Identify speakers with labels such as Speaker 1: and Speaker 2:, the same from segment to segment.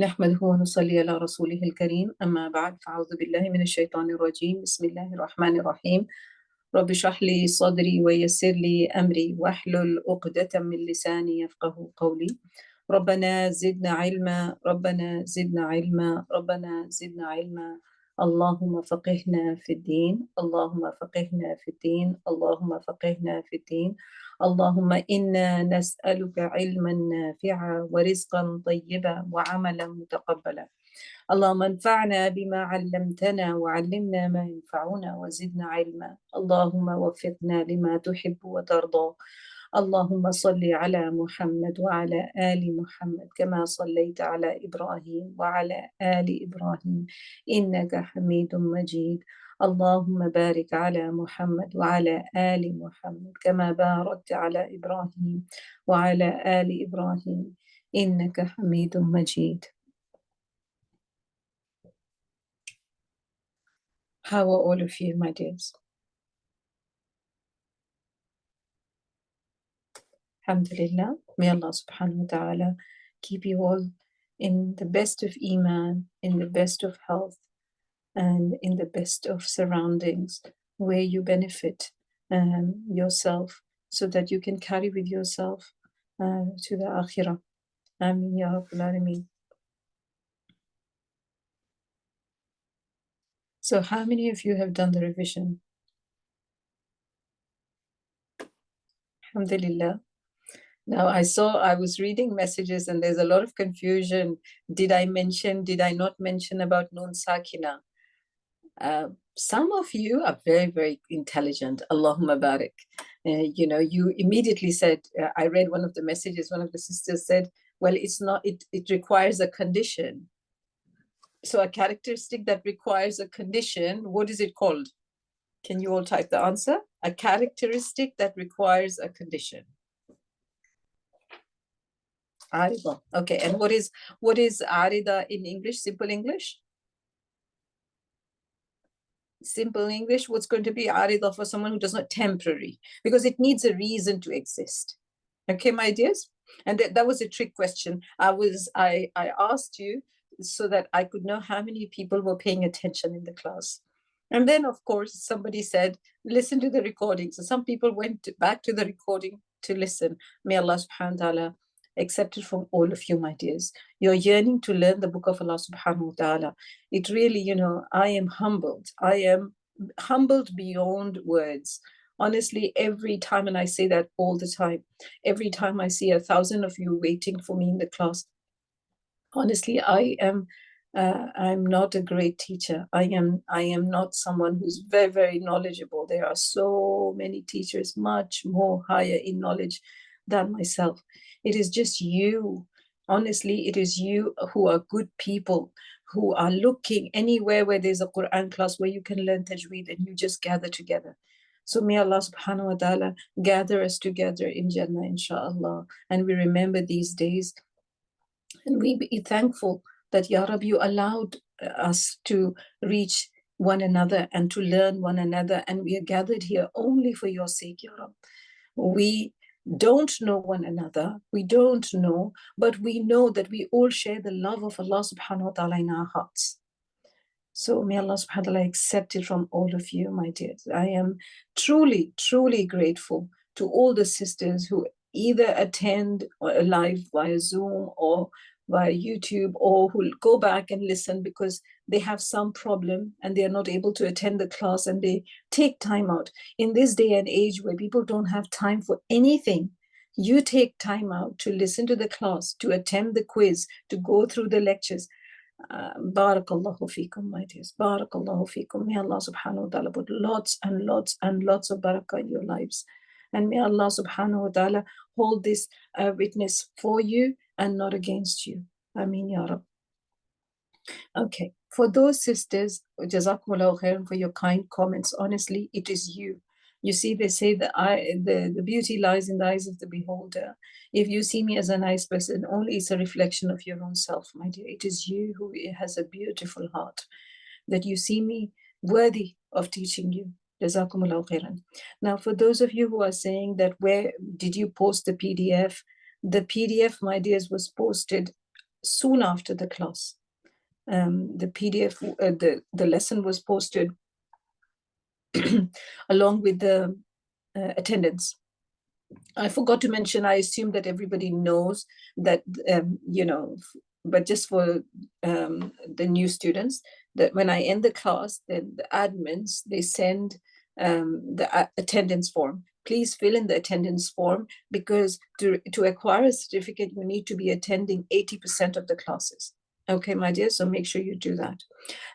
Speaker 1: نحمده ونصلي على رسوله الكريم أما بعد فأعوذ بالله من الشيطان الرجيم بسم الله الرحمن الرحيم رب اشرح لي صدري ويسر لي أمري واحلل عقدة من لساني يفقه قولي ربنا زدنا علما ربنا زدنا علما ربنا زدنا علما اللهم فقهنا في الدين اللهم فقهنا في الدين اللهم فقهنا في الدين اللهم إنا نسألك علما نافعا ورزقا طيبا وعملا متقبلا اللهم انفعنا بما علمتنا وعلمنا ما ينفعنا وزدنا علما اللهم وفقنا لما تحب وترضى اللهم صل على محمد وعلى آل محمد كما صليت على إبراهيم وعلى آل إبراهيم إنك حميد مجيد اللهم بارك على محمد وعلى آل محمد كما باركت على إبراهيم وعلى آل إبراهيم إنك حميد مجيد. How are all of you, my dears? Alhamdulillah. May Allah subhanahu wa ta'ala keep you all in the best of iman, in the best of health, and in the best of surroundings where you benefit yourself so that you can carry with yourself to the akhirah. Ameen ya Rabbal Alameen. So how many of you have done the revision? Alhamdulillah. Now I was reading messages and there's a lot of confusion. Did I not mention about Noon Sakina? Some of you are very, very intelligent. Allahumma barik. You immediately said, I read one of the messages, one of the sisters said, well, it requires a condition. So a characteristic that requires a condition, what is it called? Can you all type the answer? A characteristic that requires a condition. Arida. Okay, and what is arida in English? Simple English? Simple English, what's going to be arida for someone who does not temporary? Because it needs a reason to exist. Okay, my dears? And that was a trick question. I asked you so that I could know how many people were paying attention in the class. And then, of course, somebody said, listen to the recording. So some people went back to the recording to listen. May Allah subhanahu wa ta'ala accept it from all of you, my dears. You're yearning to learn the book of Allah subhanahu wa ta'ala. It really, I am humbled. I am humbled beyond words. Honestly, every time, and I say that all the time, every time I see 1,000 of you waiting for me in the class, honestly, I'm not a great teacher. I am not someone who's very, very knowledgeable. There are so many teachers much more higher in knowledge than myself. It is just you. Honestly, it is you who are good people, who are looking anywhere where there's a Quran class where you can learn Tajweed and you just gather together. So may Allah subhanahu wa ta'ala gather us together in Jannah, inshallah. And we remember these days and we be thankful that, Ya Rabbi, you allowed us to reach one another and to learn one another. And we are gathered here only for your sake, Ya Rabbi. We don't know one another. We don't know, but we know that we all share the love of Allah subhanahu wa ta'ala in our hearts. So may Allah subhanahu wa ta'ala accept it from all of you, my dears. I am truly, truly grateful to all the sisters who either attend live via Zoom or via YouTube, or who go back and listen because they have some problem and they are not able to attend the class and they take time out. In this day and age where people don't have time for anything, you take time out to listen to the class, to attend the quiz, to go through the lectures. Barakallahu feekum, my dears. Barakallahu feekum. May Allah subhanahu wa ta'ala put lots and lots and lots of barakah in your lives. And may Allah subhanahu wa ta'ala hold this witness for you and not against you. Ameen ya Rab. Okay, for those sisters, Jazakum Allah khairan for your kind comments. Honestly, it is you. You see, they say the beauty lies in the eyes of the beholder. If you see me as a nice person, only it's a reflection of your own self, my dear. It is you who has a beautiful heart, that you see me worthy of teaching you. Jazakum Allah khairan. Now, for those of you who are saying that, where did you post the PDF? The PDF, my dears, was posted soon after the class. The PDF, the lesson was posted along with the attendance. I forgot to mention, I assume that everybody knows that, you know, but just for the new students, that when I end the class, then the admins, they send the attendance form. Please fill in the attendance form, because to acquire a certificate, you need to be attending 80% of the classes. Okay, my dear, so make sure you do that.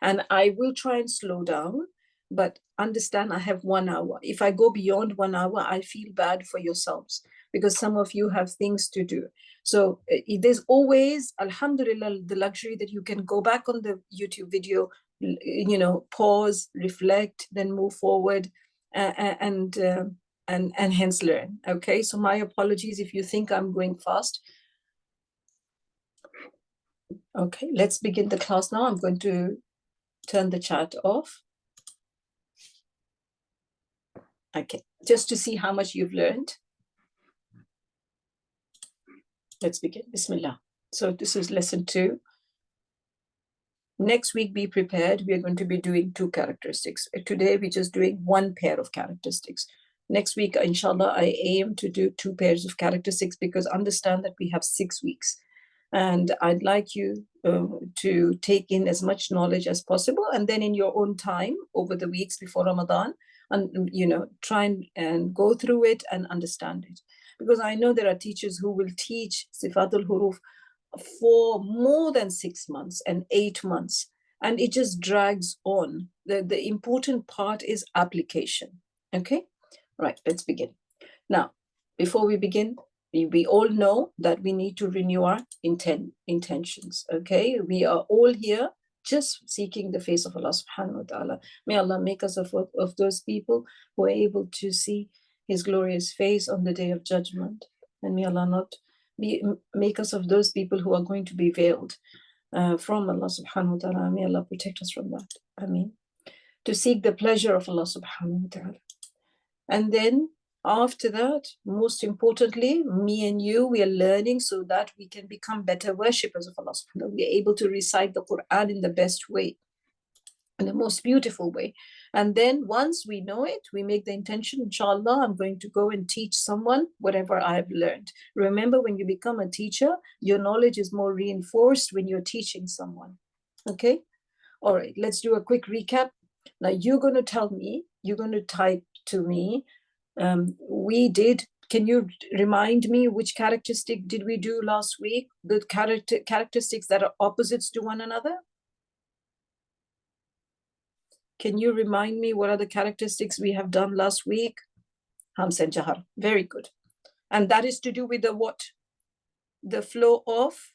Speaker 1: And I will try and slow down, but understand I have 1 hour. If I go beyond 1 hour, I feel bad for yourselves, because some of you have things to do. So there's always, alhamdulillah, the luxury that you can go back on the YouTube video, you know, pause, reflect, then move forward, and hence learn. Okay, so my apologies if you think I'm going fast. Okay, let's begin the class now. I'm going to turn the chat off. Okay, just to see how much you've learned. Let's begin. Bismillah. So this is lesson 2. Next week, be prepared. We are going to be doing 2 characteristics. Today, we're just doing 1 pair of characteristics. Next week, inshallah, I aim to do 2 pairs of characteristics, because understand that we have 6 weeks. And I'd like you to take in as much knowledge as possible. And then in your own time, over the weeks before Ramadan, and you know, try and go through it and understand it. Because I know there are teachers who will teach Sifat-ul-Huroof for more than 6 months and 8 months, and it just drags on. The important part is application. Okay, right, let's begin. Now, before we begin, we all know that we need to renew our intentions. Okay, we are all here just seeking the face of Allah subhanahu wa ta'ala. May Allah make us of those people who are able to see His glorious face on the day of judgment. And may Allah not make us of those people who are going to be veiled from Allah subhanahu wa ta'ala. May Allah protect us from that. Ameen. To seek the pleasure of Allah subhanahu wa ta'ala. And then after that, most importantly, me and you, we are learning so that we can become better worshippers of Allah subhanahu wa ta'ala. We are able to recite the Quran in the best way, in the most beautiful way. And then once we know it, we make the intention, inshallah, I'm going to go and teach someone whatever I have learned. Remember, when you become a teacher, your knowledge is more reinforced when you're teaching someone. Okay? All right, let's do a quick recap. Now you're going to tell me, you're going to type to me, can you remind me which characteristic did we do last week? The characteristics that are opposites to one another? Can you remind me what are the characteristics we have done last week? Hams and Jahar. Very good. And that is to do with the what? The flow of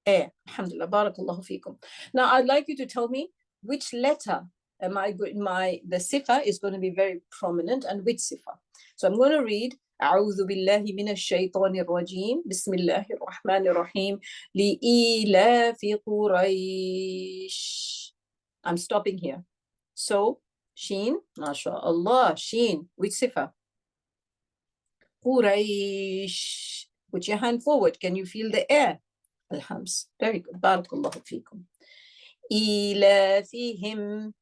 Speaker 1: air. Alhamdulillah. Barakallahu feekum. Now I'd like you to tell me which letter am I going, the sifa is going to be very prominent, and which sifa. So I'm going to read أعوذ بالله من الشيطان الرجيم بسم الله الرحمن الرحيم لإيلاف قريش. I'm stopping here. So Sheen, MashaAllah, Sheen, which sifa? Quraish. Put your hand forward. Can you feel the air? Alhams. Very good. Barakallahu feekum. إيلافهم.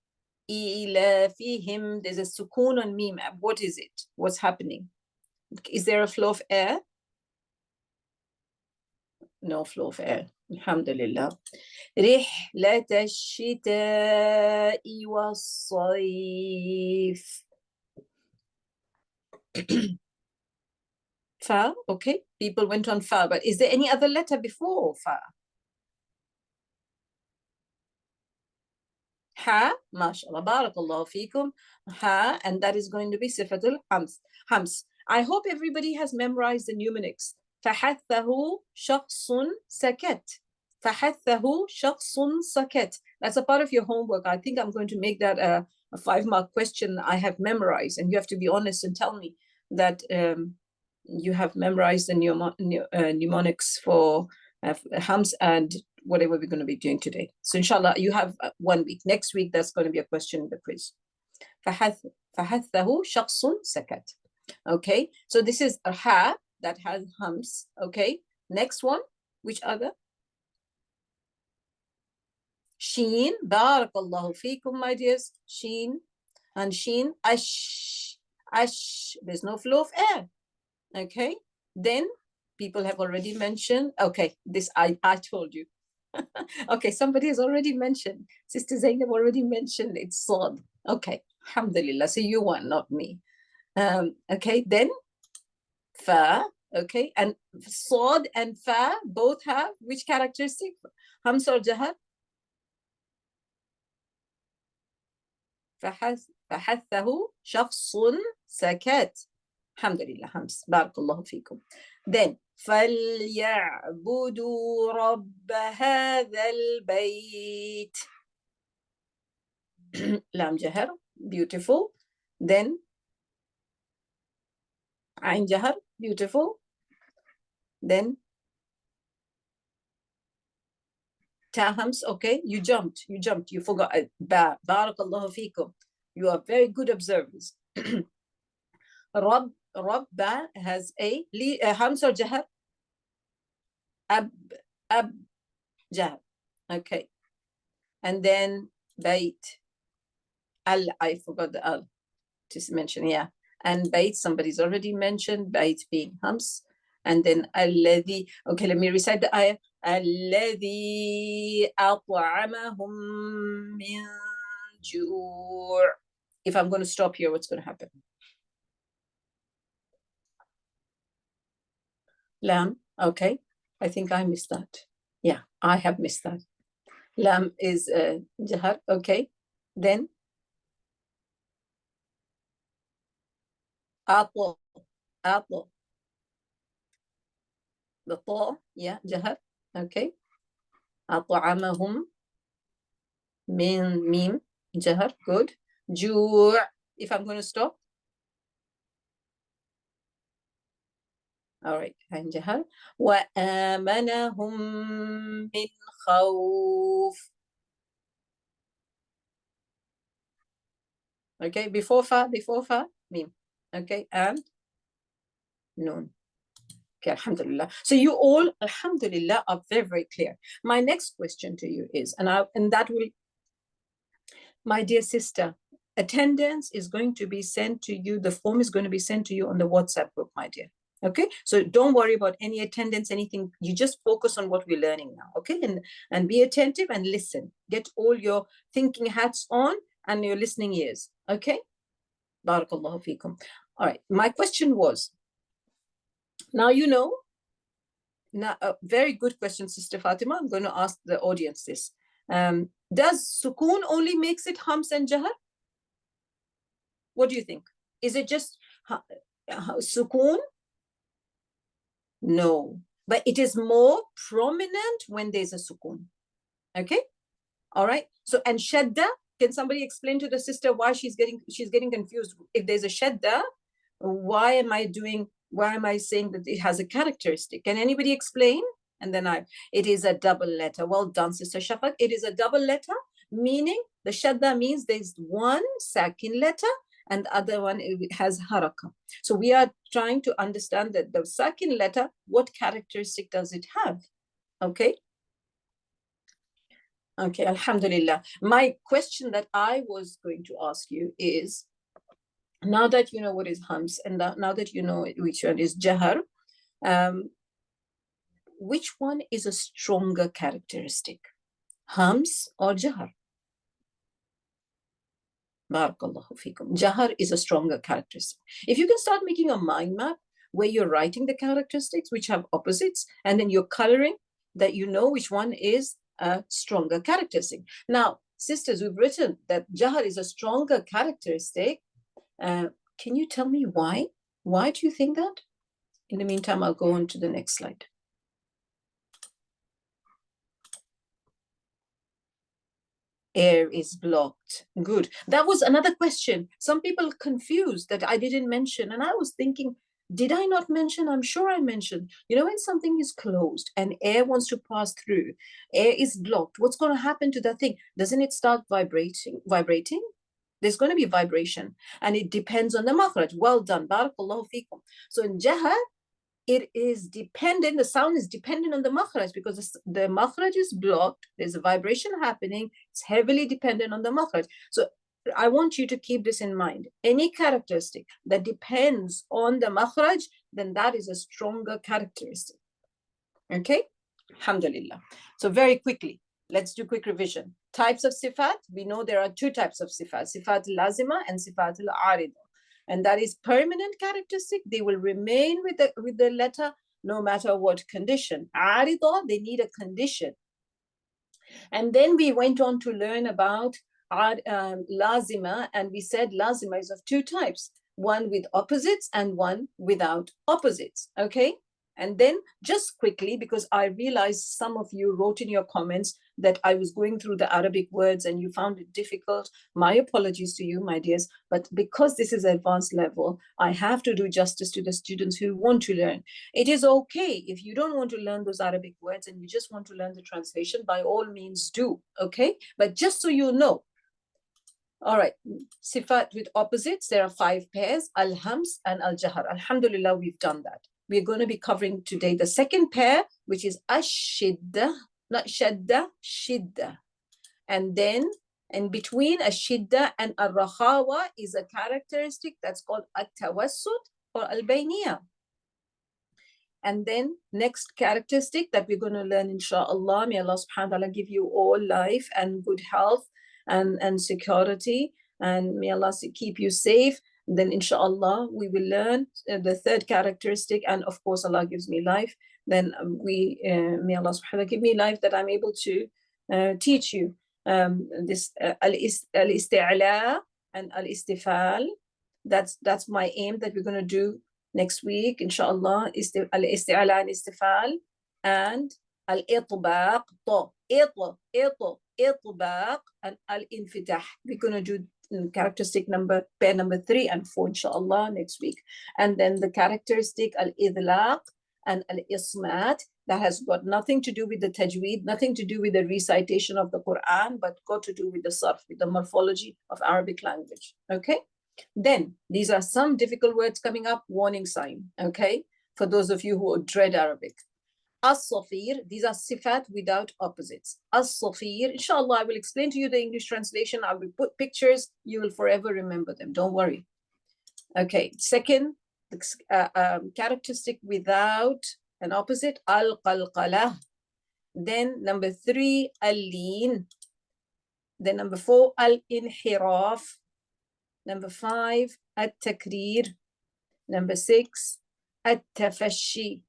Speaker 1: There's a sukoon on meme. What is it? What's happening? Is there a flow of air? No flow of air. Alhamdulillah. رحلة الشتاء والصيف. Fa, okay. People went on fa, but is there any other letter before fa? Ha, mashallah, barakallahu feekum. Ha, and that is going to be Sifat-ul-Hams. I hope everybody has memorized the mnemonics. فحثه شخص سكت. فحثه شخص سكت. That's a part of your homework. I think I'm going to make that a 5-mark question I have memorized, and you have to be honest and tell me that you have memorized the mnemonics for Hams and whatever we're going to be doing today. So inshallah, you have 1 week. Next week, that's going to be a question in the quiz. فحثه شخص سكت. Okay, so this is a ha that has hums. Okay, Next one, which other? Sheen, barakallahu feekum, my dears. Sheen and sheen, ash, ash. There's no flow of air. Okay, then people have already mentioned. Okay, this I told you. Okay, somebody has already mentioned. Sister Zainab already mentioned it's Sad. Okay, alhamdulillah. So you won, not me. Okay, then Fa. Okay, and Sad and Fa both have which characteristic? Hams or Jahar? فحثه شخص سكت. الحمد لله همس. بارك الله فيكم. Then فليعبدوا رب هذا البيت. لام جهر. Beautiful. Then عين جهر. Beautiful. Then Tahams, okay, you jumped, you forgot. Barakallahu feekum. You are very good observers. Rabba has a hams or jahar? Ab, jahar. Okay. And then bait. Al, I forgot the al to mention, yeah. And bait, somebody's already mentioned, bait being hams. And then alladhi. Okay, let me recite the ayah. الذي أطعمهم من جوع. If I'm going to stop here, what's going to happen? Lam, okay. I think I missed that. Yeah, I have missed that. Lam is Jahar, okay. Then Atla, Atla. The Ta, yeah, Jahar, okay. أطعمهم من ميم جهر, good. جوع, if I'm going to stop. All right, عين جهر. وآمنهم من خوف. Okay, before fa, mim. Okay, and noon. Okay, alhamdulillah. So you all, alhamdulillah, are very, very clear. My next question to you is, and that will, my dear sister, attendance is going to be sent to you. The form is going to be sent to you on the WhatsApp group, my dear. Okay, so don't worry about any attendance, anything. You just focus on what we're learning now. Okay, and be attentive and listen. Get all your thinking hats on and your listening ears. Okay, barakallahu feekum. All right, my question was, now you know. Now, a very good question, Sister Fatima. I'm going to ask the audience this. Does sukoon only makes it hams and jahar? What do you think? Is it just sukoon? No, but it is more prominent when there's a sukoon. Okay, all right. So, and shadda, can somebody explain to the sister why she's getting confused? If there's a shadda, why am I saying that it has a characteristic? Can anybody explain? And then it is a double letter. Well done, Sister Shafaq. It is a double letter, meaning the shadda means there's one sakin letter and the other one has haraka. So we are trying to understand that the sakin letter, what characteristic does it have? Okay. Okay, alhamdulillah. My question that I was going to ask you is, now that you know what is hams and now that you know which one is jahar, which one is a stronger characteristic, hams or jahar? Barakallahu feekum. Jahar is a stronger characteristic. If you can start making a mind map where you're writing the characteristics which have opposites and then you're coloring, that you know which one is a stronger characteristic. Now, sisters, we've written that jahar is a stronger characteristic. Can you tell me why? Why do you think that? In the meantime, I'll go on to the next slide. Air is blocked. Good. That was another question. Some people confused that I didn't mention. And I was thinking, did I not mention? I'm sure I mentioned. You know, when something is closed and air wants to pass through, air is blocked. What's going to happen to that thing? Doesn't it start vibrating? There's going to be vibration. And it depends on the makhraj. Well done. Barakallahu feekum. So in jahar, it is dependent, the sound is dependent on the makhraj, because the makhraj is blocked, there's a vibration happening, it's heavily dependent on the makhraj. So I want you to keep this in mind. Any characteristic that depends on the makhraj, then that is a stronger characteristic. Okay, alhamdulillah. So very quickly, let's do quick revision. Types of sifat, we know there are two types of sifat, sifat-ul-lazima and sifat-ul-arida. And that is permanent characteristic. They will remain with the letter no matter what condition. Arida, they need a condition. And then we went on to learn about lazima, and we said lazima is of two types, one with opposites and one without opposites. Okay. And then just quickly, because I realized some of you wrote in your comments that I was going through the Arabic words and you found it difficult. My apologies to you, my dears. But because this is advanced level, I have to do justice to the students who want to learn. It is okay if you don't want to learn those Arabic words and you just want to learn the translation, by all means do, okay? But just so you know, all right, sifat with opposites, there are 5 pairs, al-hams and al-jahar. Alhamdulillah, we've done that. We're going to be covering today the second pair, which is ash-shidda, not shadda, shidda. And then in between ash-shidda and al-rakhawa is a characteristic that's called at-tawassut or al-bayniyah. And then next characteristic that we're going to learn, inshallah, may Allah subhanahu wa ta'ala give you all life and good health and security, and may Allah keep you safe. Then inshallah we will learn the third characteristic, and of course Allah gives me life, then may Allah subhanahu wa ta'ala give me life that I'm able to teach you this al-isti'la and al-istifal. That's my aim, that we're going to do next week inshallah. Al-isti'la and istifal, and al-itbaq, itbaq, and al-infitah. We're going to do characteristic pair number 3 and 4 inshallah next week. And then the characteristic al-idlaq and al-ismat, that has got nothing to do with the tajweed, nothing to do with the recitation of the Quran, but got to do with the sarf, with the morphology of Arabic language. Okay, then these are some difficult words coming up, warning sign, okay, for those of you who dread Arabic. As-safir, these are sifat without opposites. As-safir, inshallah, I will explain to you the English translation. I will put pictures. You will forever remember them. Don't worry. Okay, second, characteristic without an opposite, al-qalqalah. Then number 3, al-lin. Then number 4, al-inhiraf. Number 5, at-takrir. Number 6, at-tafashi.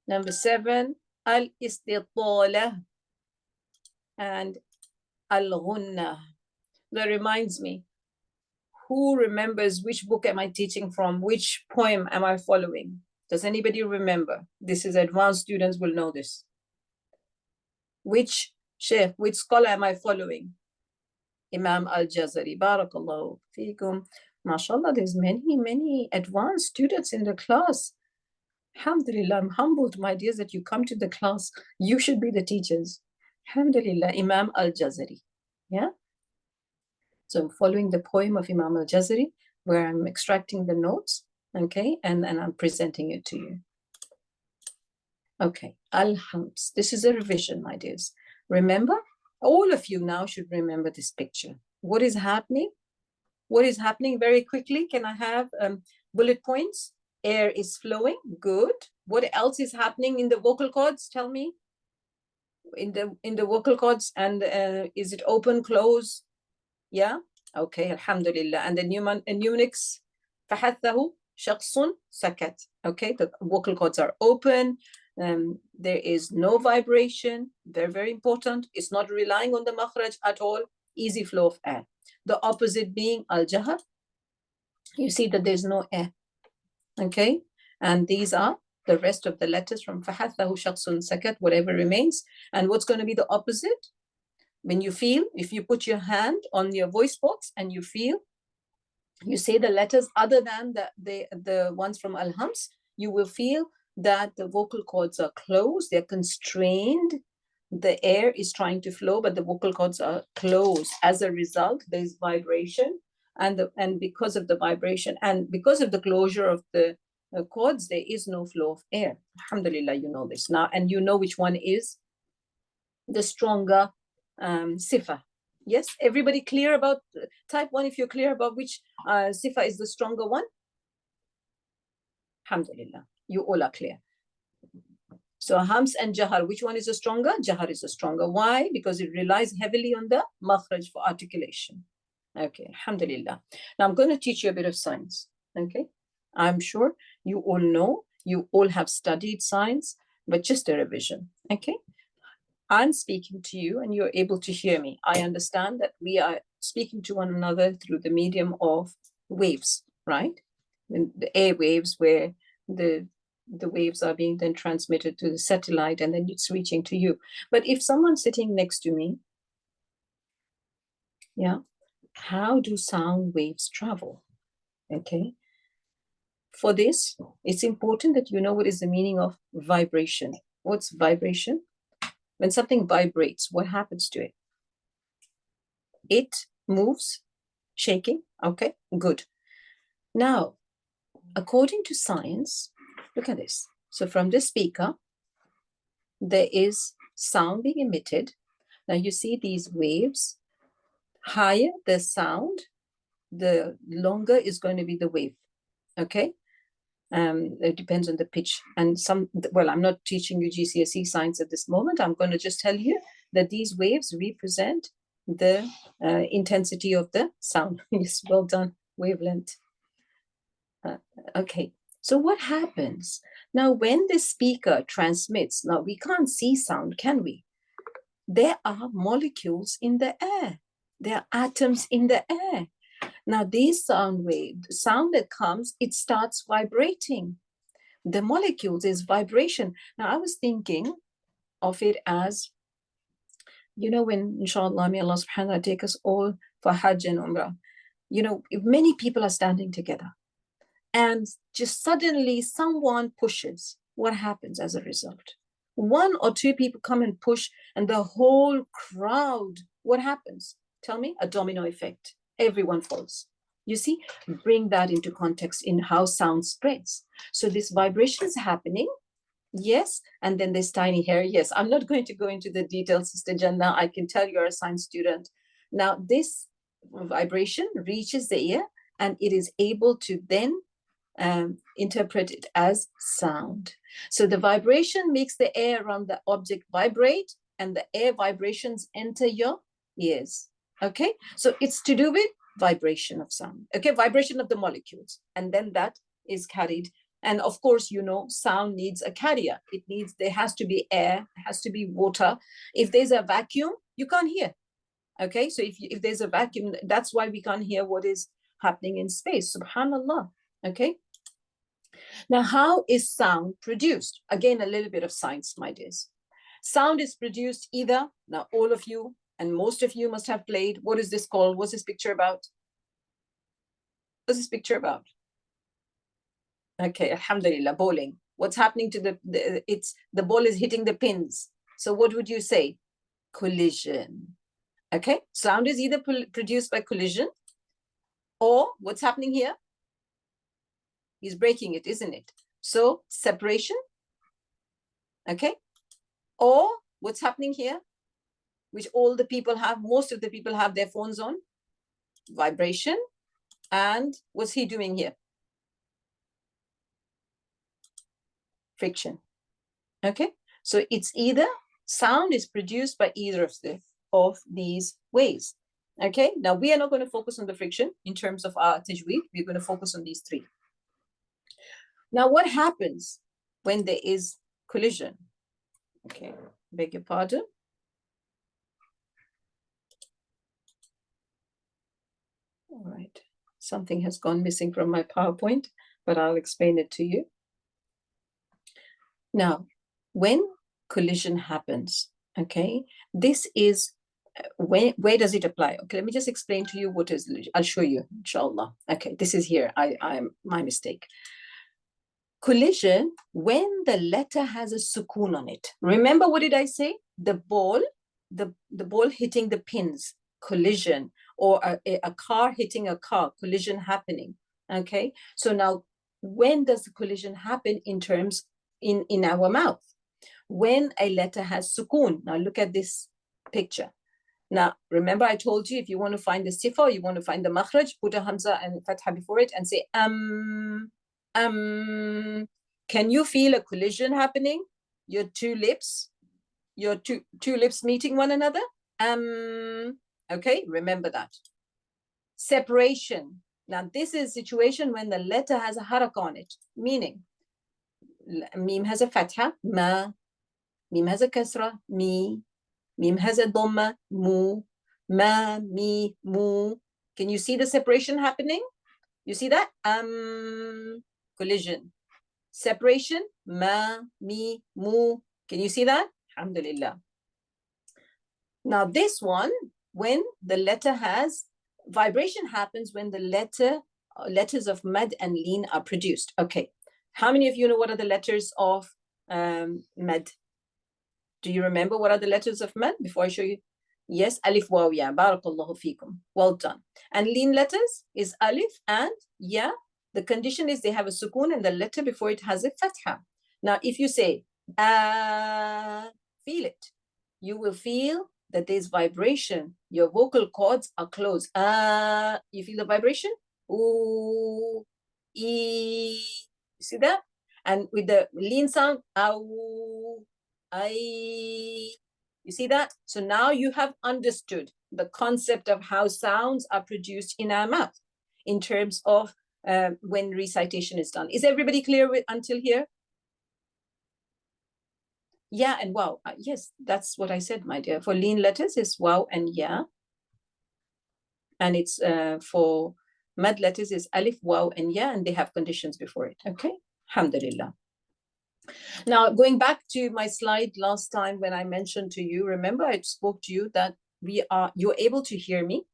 Speaker 1: Number 7, al-istitala and al-ghunna. That reminds me, who remembers which book am I teaching from? Which poem am I following? Does anybody remember? This is advanced students will know this. Which sheikh, which scholar am I following? Imam al-Jazari. Barakallahu Feikum. MashaAllah, there's many advanced students in the class. Alhamdulillah, I'm humbled, my dears, that you come to the class. You should be the teachers. Alhamdulillah, Imam al-Jazari. Yeah? So I'm following the poem of Imam al-Jazari, where I'm extracting the notes, okay, and I'm presenting it to you. Okay, al-hams. This is a revision, my dears. Remember, all of you now should remember this picture. What is happening? What is happening very quickly? Can I have bullet points? Air is flowing, good. What else is happening in the vocal cords? Tell me. In the vocal cords, and is it open, close? Yeah. Okay. Alhamdulillah. And the mnemonics. فحثه شخص سكت. Okay. The vocal cords are open. There is no vibration. Very, very important. It's not relying on the makhraj at all. Easy flow of air. The opposite being al-jahar. You see that there's no air. Okay, and these are the rest of the letters from فحثه شخص سكت, whatever remains. And what's going to be the opposite? When you feel, if you put your hand on your voice box and you feel, you say the letters other than the ones from al-hams, you will feel that the vocal cords are closed, they're constrained. The air is trying to flow, but the vocal cords are closed. As a result, there's vibration. And because of the vibration and because of the closure of the chords, there is no flow of air. Alhamdulillah, you know this now, and you know which one is the stronger sifa. Yes, everybody clear about type 1 if you're clear about which sifa is the stronger one? Alhamdulillah, you all are clear. So hams and jahar, which one is the stronger? Jahar is the stronger. Why? Because it relies heavily on the makhraj for articulation. Okay, alhamdulillah. Now I'm going to teach you a bit of science. Okay, I'm sure you all know, you all have studied science, but just a revision. Okay, I'm speaking to you and you're able to hear me. I understand that we are speaking to one another through the medium of waves, right? The air waves, where the waves are being then transmitted to the satellite and then it's reaching to you. But if someone's sitting next to me, yeah, how do sound waves travel? Okay. For this, it's important that you know what is the meaning of vibration. What's vibration? When something vibrates, what happens to it? It moves, shaking. Okay, good. Now, according to science, look at this. So from this speaker, there is sound being emitted. Now you see these waves. Higher the sound, the longer is going to be the wave. Okay. It depends on the pitch. And well, I'm not teaching you GCSE science at this moment. I'm going to just tell you that these waves represent the intensity of the sound. Yes, well done, wavelength. Okay, so what happens? Now, when the speaker transmits, now we can't see sound, can we? There are molecules in the air. There are atoms in the air. Now, these sound waves, the sound that comes, it starts vibrating. The molecules is vibration. Now, I was thinking of it as, you know, when, inshallah, may Allah subhanahu wa ta'ala take us all for Hajj and Umrah, you know, if many people are standing together and just suddenly someone pushes, what happens as a result? One or two people come and push and the whole crowd, what happens? Tell me, a domino effect. Everyone falls. You see, bring that into context in how sound spreads. So this vibration is happening, yes, and then this tiny hair, yes. I'm not going to go into the details, Sister Jannah. I can tell you're a science student. Now, this vibration reaches the ear and it is able to then interpret it as sound. So the vibration makes the air around the object vibrate and the air vibrations enter your ears. Okay, so it's to do with vibration of sound. Okay, vibration of the molecules, and then that is carried. And of course, you know, sound needs a carrier. It needs, there has to be air, has to be water. If there's a vacuum, you can't hear. Okay, so if there's a vacuum, that's why we can't hear what is happening in space. Subhanallah. Okay. Now, how is sound produced? Again, a little bit of science, my dears. Sound is produced either, now all of you and most of you must have played, what is this called? What's this picture about? What's this picture about? Okay, alhamdulillah, bowling. What's happening to the ball is hitting the pins. So what would you say? Collision. Okay, sound is either produced by collision or what's happening here? He's breaking it, isn't it? So separation, okay? Or what's happening here, which all the people have, most of the people have their phones on, vibration. And what's he doing here? Friction, okay? So it's either, sound is produced by either of these ways, okay? Now we are not going to focus on the friction in terms of our tajweed. We're going to focus on these three. Now, what happens when there is collision? Okay, beg your pardon. All right, something has gone missing from my PowerPoint, but I'll explain it to you. Now, when collision happens, okay, this is, where does it apply? Okay, let me just explain to you what is, I'll show you, inshallah. Okay, this is here, I'm my mistake. Collision, when the letter has a sukoon on it. Remember, what did I say? The ball, the ball hitting the pins, collision, or a car hitting a car, collision happening. Okay, so now When does the collision happen in terms in our mouth? When a letter has sukoon. Now look at this picture. Now, remember I told you, if you want to find the sifa, you want to find the makhraj, put a hamza and fatha before it and say Can you feel a collision happening? Your two lips meeting one another? Okay, remember that. Separation. Now, this is a situation when the letter has a haraka on it, meaning mim has a fatha, ma, mim has a kasra, mi, mim has a dhamma, mu, ma, mi, mu. Can you see the separation happening? You see that? Collision. Separation, ma, mi, mu. Can you see that? Alhamdulillah. Now this one, when the letter has, vibration happens when the letters of mad and leen are produced. Okay. How many of you know what are the letters of mad? Do you remember what are the letters of mad before I show you? Yes, alif, waw, ya. Barakallahu feekum. Well done. And leen letters is alif and ya. The condition is they have a sukoon and the letter before it has a fatha. Now, if you say, feel it, you will feel that there's vibration. Your vocal cords are closed. You feel the vibration? Ooh, e. You see that? And with the leen sound, ow, I. You see that? So now you have understood the concept of how sounds are produced in our mouth in terms of when recitation is done. Is everybody clear until here? Yeah and wow. Yes, that's what I said, my dear. For leen letters, it's wow and ya. And it's for mad letters, is alif, wow, and ya, and they have conditions before it. Okay, alhamdulillah. Now, going back to my slide last time when I mentioned to you, remember I spoke to you that you're able to hear me.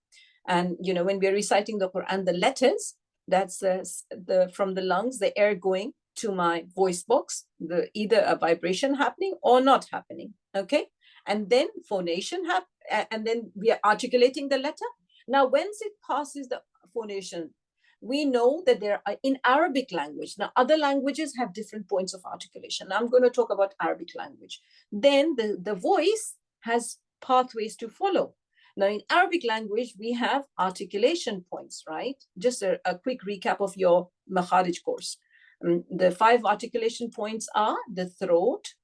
Speaker 1: And, you know, when we're reciting the Quran, the letters, that's from the lungs, the air going to my voice box, either a vibration happening or not happening, okay? And then phonation and then we are articulating the letter. Now, once it passes the phonation, we know that there are in Arabic language. Now, other languages have different points of articulation. Now, I'm going to talk about Arabic language. Then the voice has pathways to follow. Now, in Arabic language, we have articulation points, right? Just a quick recap of your Makharij course. The 5 articulation points are the throat,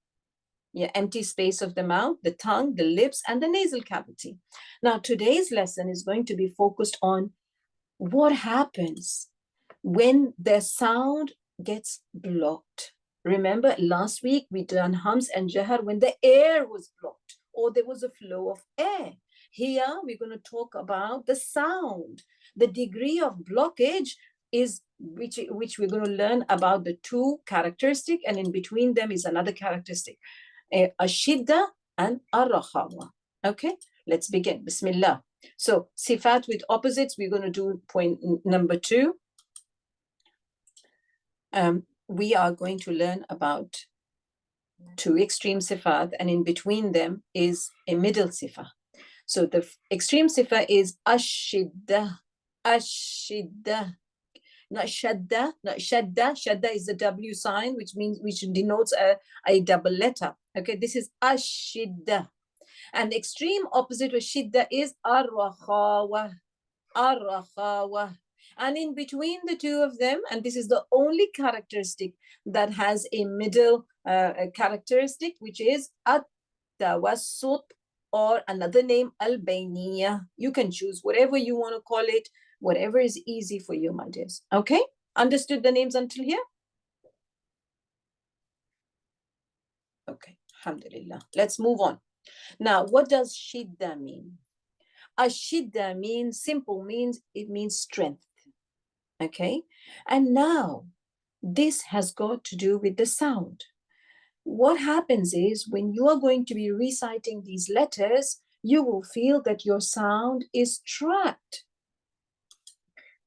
Speaker 1: empty space of the mouth, the tongue, the lips, and the nasal cavity. Now, today's lesson is going to be focused on what happens when the sound gets blocked. Remember, last week we done hums and jahar when the air was blocked or there was a flow of air. Here we're going to talk about the sound. The degree of blockage is which we're going to learn about the 2 characteristics, and in between them is another characteristic, ashidda and ar-rakhawa. Okay, let's begin. Bismillah. So sifat with opposites, we're going to do point number 2. We are going to learn about 2 extreme sifat, and in between them is a middle sifa. So the extreme sifa is ashidda, ashidda, not shadda, not shadda. Shadda is the W sign, which denotes a double letter. Okay, this is ashidda. And the extreme opposite of shidda is ar-rakhawa, ar-rakhawa. And in between the 2 of them, and this is the only characteristic that has a middle characteristic, which is at-tawassut, or another name, al-bayniyah. You can choose whatever you want to call it, whatever is easy for you, my dears. Okay, understood the names until here? Okay, alhamdulillah. Let's move on. Now, what does shidda mean? Ashidda means, simple means, it means strength. Okay, and now this has got to do with the sound. What happens is when you are going to be reciting these letters, you will feel that your sound is trapped.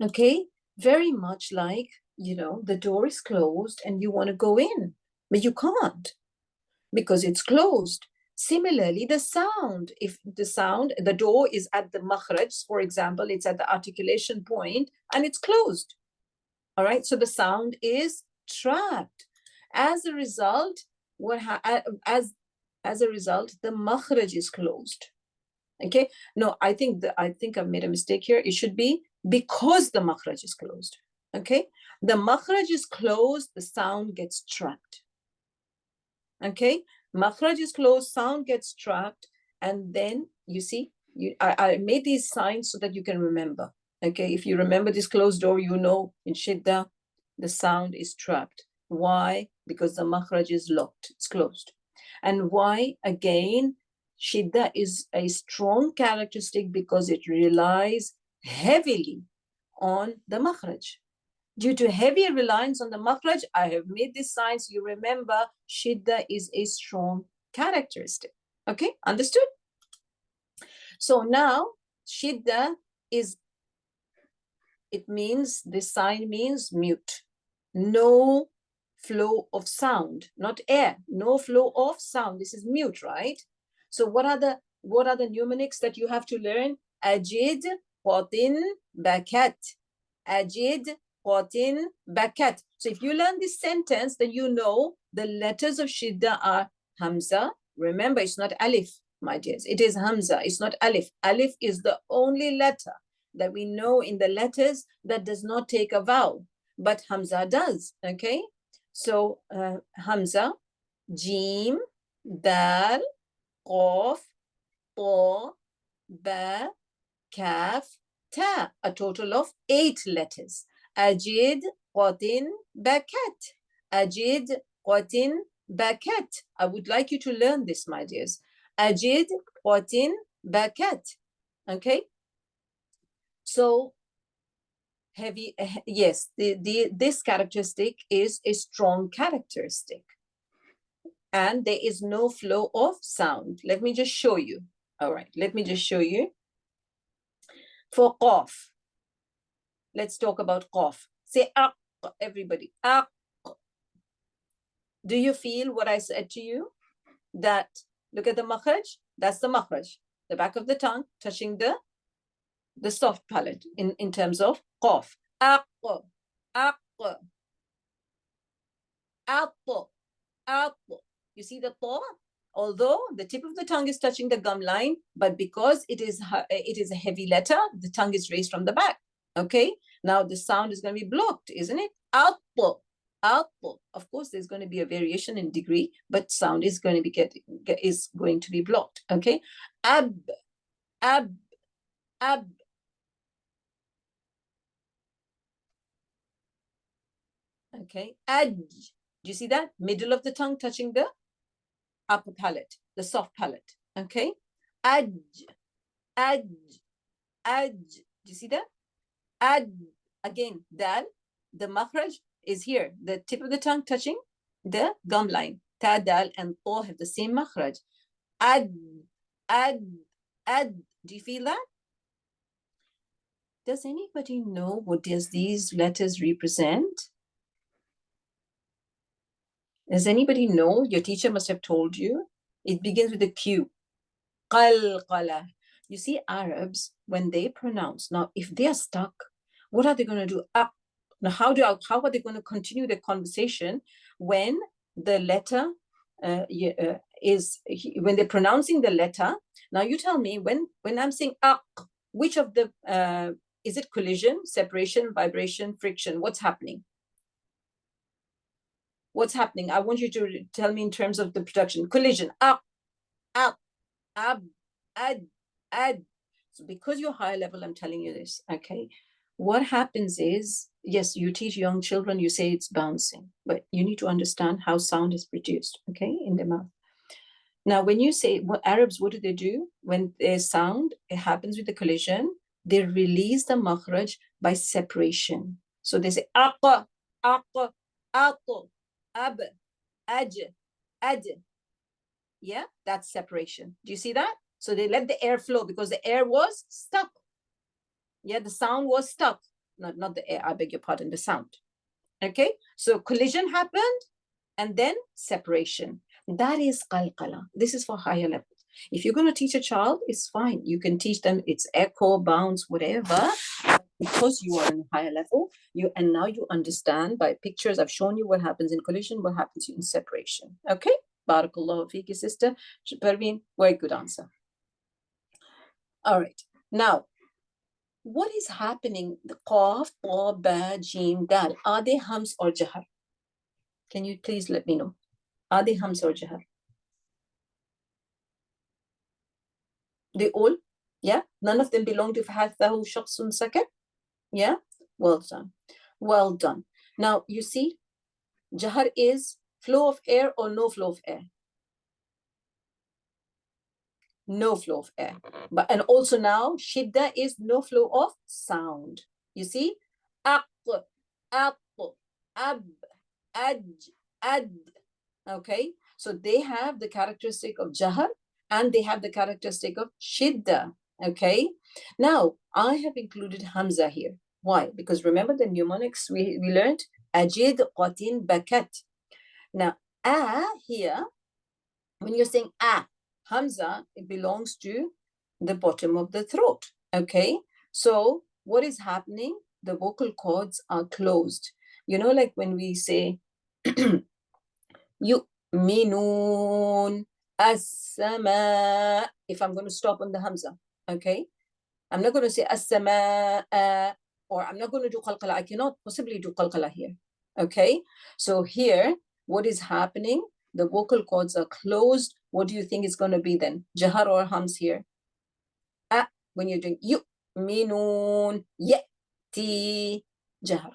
Speaker 1: Okay, very much like, you know, the door is closed and you want to go in, but you can't because it's closed. Similarly, the sound, if the door is at the makhraj, for example, it's at the articulation point and it's closed. All right, so the sound is trapped. As a result, as a result, the makhraj is closed. Okay, no, I think I've made a mistake here. It should be because the makhraj is closed. Okay, the makhraj is closed, the sound gets trapped. Okay, makhraj is closed, sound gets trapped, and then you see, I made these signs so that you can remember. Okay, if you remember this closed door, you know in shidda, the sound is trapped. Why? Because the makhraj is locked, it's closed. And why? Again, shidda is a strong characteristic because it relies heavily on the makhraj. Due to heavy reliance on the makhraj, I have made this sign so you remember shidda is a strong characteristic. Okay, understood? So now shidda is, it means, this sign means mute. No flow of sound, not air, no flow of sound. This is mute, right? So what are the mnemonics that you have to learn? Ajid, qatin, bakat. Ajid, qatin, bakat. So if you learn this sentence, then you know the letters of shidda are hamza. Remember, it's not alif, my dears. It is hamza, it's not alif. Alif is the only letter that we know in the letters that does not take a vowel, but hamza does. Okay, so hamza, jim, dal, qaf, ta, ba, kaf, ta, a total of 8 letters. Ajid, qatin, bakat. Ajid, qatin, bakat. I would like you to learn this, my dears. Ajid, qatin, bakat. Okay, so heavy, yes, this characteristic is a strong characteristic, and there is no flow of sound. Let me just show you. All right, let me just show you. For qaf, let's talk about qaf. Say aq, everybody, aq. Do you feel what I said to you? That, look at the makhraj, that's the makhraj, the back of the tongue touching the soft palate in terms of qaf. Aq, aq, aq, aq. You see the ta? Although the tip of the tongue is touching the gum line, but because it is a heavy letter, the tongue is raised from the back. Okay, now the sound is going to be blocked, isn't it? Apple, apple. Of course, there's going to be a variation in degree, but sound is going to be blocked. Okay, ab, ab, ab. Okay, ad. Do you see that? Middle of the tongue touching the upper palate, the soft palate. Okay, ad, ad, ad. Do you see that? Ad. Again, dal, the makhraj is here, the tip of the tongue touching the gum line. Ta, dal, and ta have the same makhraj. Ad, ad, ad. Do you feel that? Does anybody know what does these letters represent? Does anybody know? Your teacher must have told you. It begins with a Q. Qalqala. You see, Arabs, when they pronounce, now if they are stuck, what are they going to do? Now, how are they going to continue the conversation when the letter when they're pronouncing the letter? Now you tell me, when I'm saying which of the is it collision, separation, vibration, friction? What's happening? What's happening? I want you to tell me in terms of the production. Collision, ab, ad. So because you're higher level, I'm telling you this, okay? What happens is, yes, you teach young children, you say it's bouncing, but you need to understand how sound is produced, okay, in the mouth. Now, when you say, Arabs, what do? When there's sound, it happens with the collision, they release the makhraj by separation. So they say, aqa, aqa, aqo, ab, aj, ad. Yeah, that's separation. Do you see that? So they let the air flow because the air was stuck. Yeah, the sound was stuck. Not the air, I beg your pardon, the sound. Okay, so collision happened and then separation. That is qalqala. This is for higher levels. If you're going to teach a child, it's fine. You can teach them, it's echo, bounce, whatever. because you are in a higher level, and now you understand by pictures. I've shown you what happens in collision, what happens in separation. Okay, barakallahu fiki, sister Parveen, very good answer. All right, now what is happening? The qaf, ta, ba, jim, dal, are they hams or jahar? Can you please let me know? Are they hams or jahar? They all? Yeah, none of them belong to fahathahu shakhsun sakar? Yeah, well done. Well done. Now you see, jahar is flow of air or no flow of air? No flow of air. And also now shidda is no flow of sound. You see, aq, aq, ab, aj, ad. Okay, so they have the characteristic of jahar and they have the characteristic of shidda. Okay, now I have included hamza here. Why? Because remember the mnemonics we learned? Ajid, qatin, bakat. Now, here, when you're saying hamza, it belongs to the bottom of the throat. Okay, so what is happening? The vocal cords are closed. You know, like when we say yu'minun as-sama, if I'm going to stop on the hamza, okay, I'm not going to say as-sama, or I'm not going to do qalqala. I cannot possibly do qalqala here. Okay, so here what is happening? The vocal cords are closed. What do you think is going to be then? Jahar or hams here? When you're doing yu'minun, ya'ti, jahar.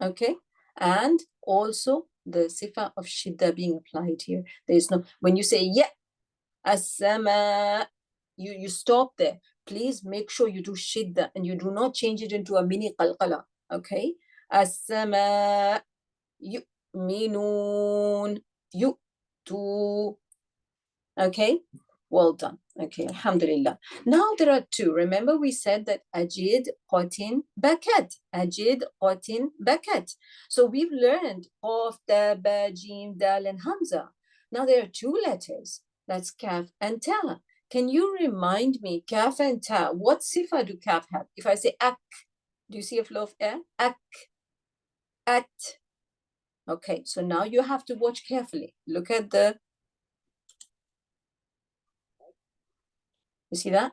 Speaker 1: Okay, and also the sifa of shidda being applied here. There is no, when you say as-sama, you stop there. Please make sure you do shidda and you do not change it into a mini qalqala. Okay, as-sama, yu'minun, yu'tu. Okay, well done. Okay, alhamdulillah. Now there are two. Remember we said that ajid, qatin, bakat. Ajid, qatin, bakat. So we've learned qaf, ta, ba, jim, dal, and hamza. Now there are two letters. That's kaf and ta. Can you remind me, kaf and ta, what sifa do kaf have? If I say ak, do you see a flow of air? Ak, at. Okay, so now you have to watch carefully. Look at the, you see that?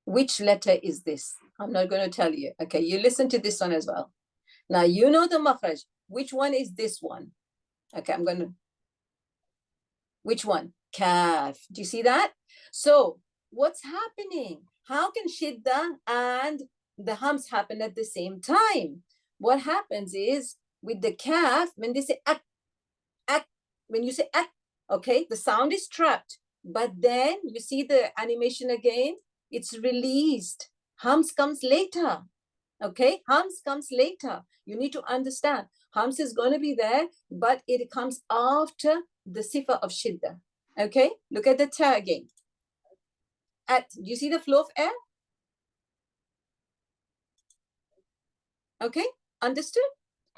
Speaker 1: Which letter is this? I'm not going to tell you. Okay, you listen to this one as well. Now you know the makhraj. Which one is this one? Okay, I'm going to, which one? Kaf. Do you see that? So what's happening? How can shidda and the hams happen at the same time? What happens is with the kaf, when they say ak, when you say ak, okay, the sound is trapped. But then you see the animation again, it's released. Hams comes later. Okay, hams comes later. You need to understand. Hams is going to be there, but it comes after the sifa of shidda. Okay, look at the ta again. At, do you see the flow of air? Okay, understood?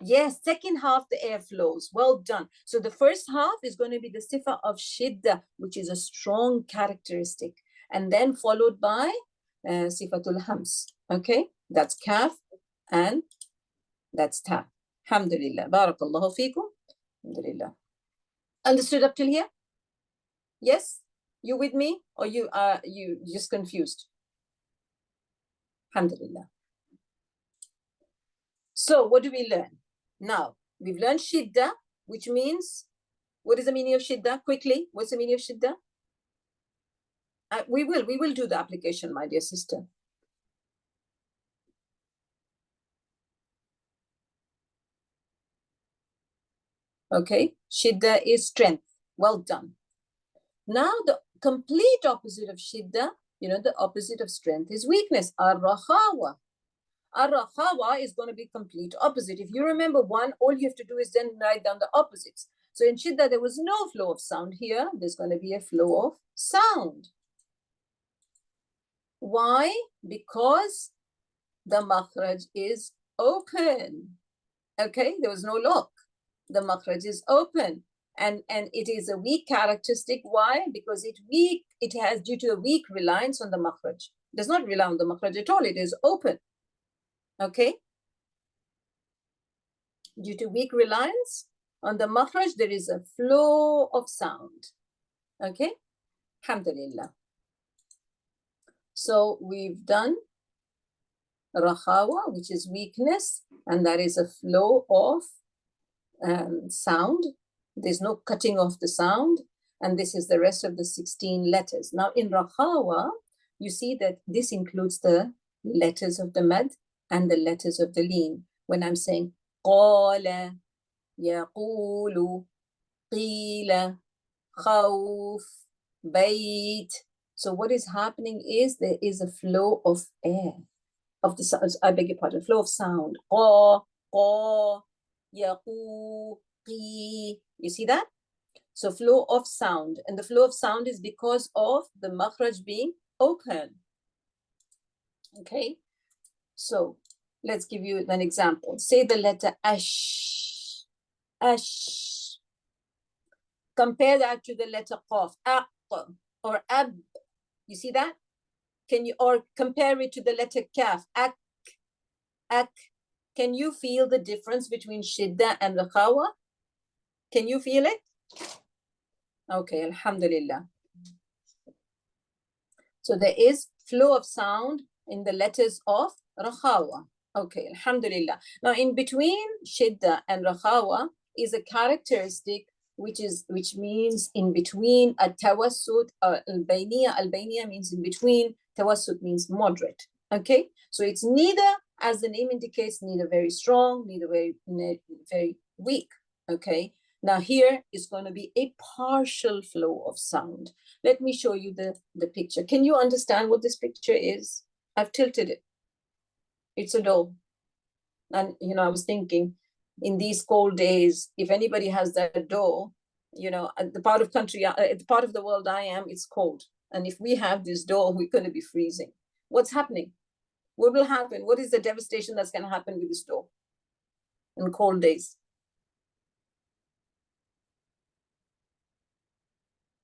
Speaker 1: Yes, second half the air flows. Well done. So the first half is going to be the sifa of shidda, which is a strong characteristic, and then followed by sifatul hams. Okay, that's kaf and that's ta. Alhamdulillah. Barakallahu feekum. Alhamdulillah. Understood up till here? Yes? You with me? Or you just confused? Alhamdulillah. So what do we learn? Now, we've learned shidda, which means, what is the meaning of shidda? Quickly, what's the meaning of shidda? We will do the application, my dear sister. Okay, shidda is strength. Well done. Now the complete opposite of shidda, you know, the opposite of strength is weakness. Ar-rakhawa. Ar-rakhawa is going to be complete opposite. If you remember one, all you have to do is then write down the opposites. So in shidda, there was no flow of sound. Here, there's going to be a flow of sound. Why? Because the makhraj is open. Okay, there was no lock. The makhraj is open. And it is a weak characteristic. Why? Because it has due to a weak reliance on the makhraj. It does not rely on the makhraj at all. It is open. Okay. Due to weak reliance on the makhraj, there is a flow of sound. Okay. Alhamdulillah. So we've done rakhawa, which is weakness, and that is a flow of sound. There's no cutting off the sound, and this is the rest of the 16 letters. Now in rakhawa, you see that this includes the letters of the mad and the letters of the leen. When I'm saying qala, yaqulu, qila, khawf, bayt. So what is happening is there is a flow of air, of the sounds, I beg your pardon, flow of sound. Qa, qa, yaqu, qi. You see that? So flow of sound. And the flow of sound is because of the makhraj being open. Okay. So let's give you an example. Say the letter ash. Ash. Compare that to the letter qaf. Aq or ab. You see that? Can you, or compare it to the letter kaf. Ak. Ak. Can you feel the difference between shidda and rakhawa? Can you feel it? Okay, alhamdulillah. So there is flow of sound in the letters of rakhawa. Okay, alhamdulillah. Now in between shidda and rakhawa is a characteristic which means in between. A tawassut, al-bayniya. Al-bayniya means in between. Tawassut means moderate. Okay, so it's neither, as the name indicates, neither very strong, neither very weak. Okay, now here is going to be a partial flow of sound. Let me show you the picture. Can you understand what this picture is? I've tilted it. It's a doll. And, you know, I was thinking in these cold days, if anybody has that doll, you know, at the part of the world I am, it's cold. And if we have this doll, we're going to be freezing. What's happening? What will happen? What is the devastation that's going to happen with this doll in cold days?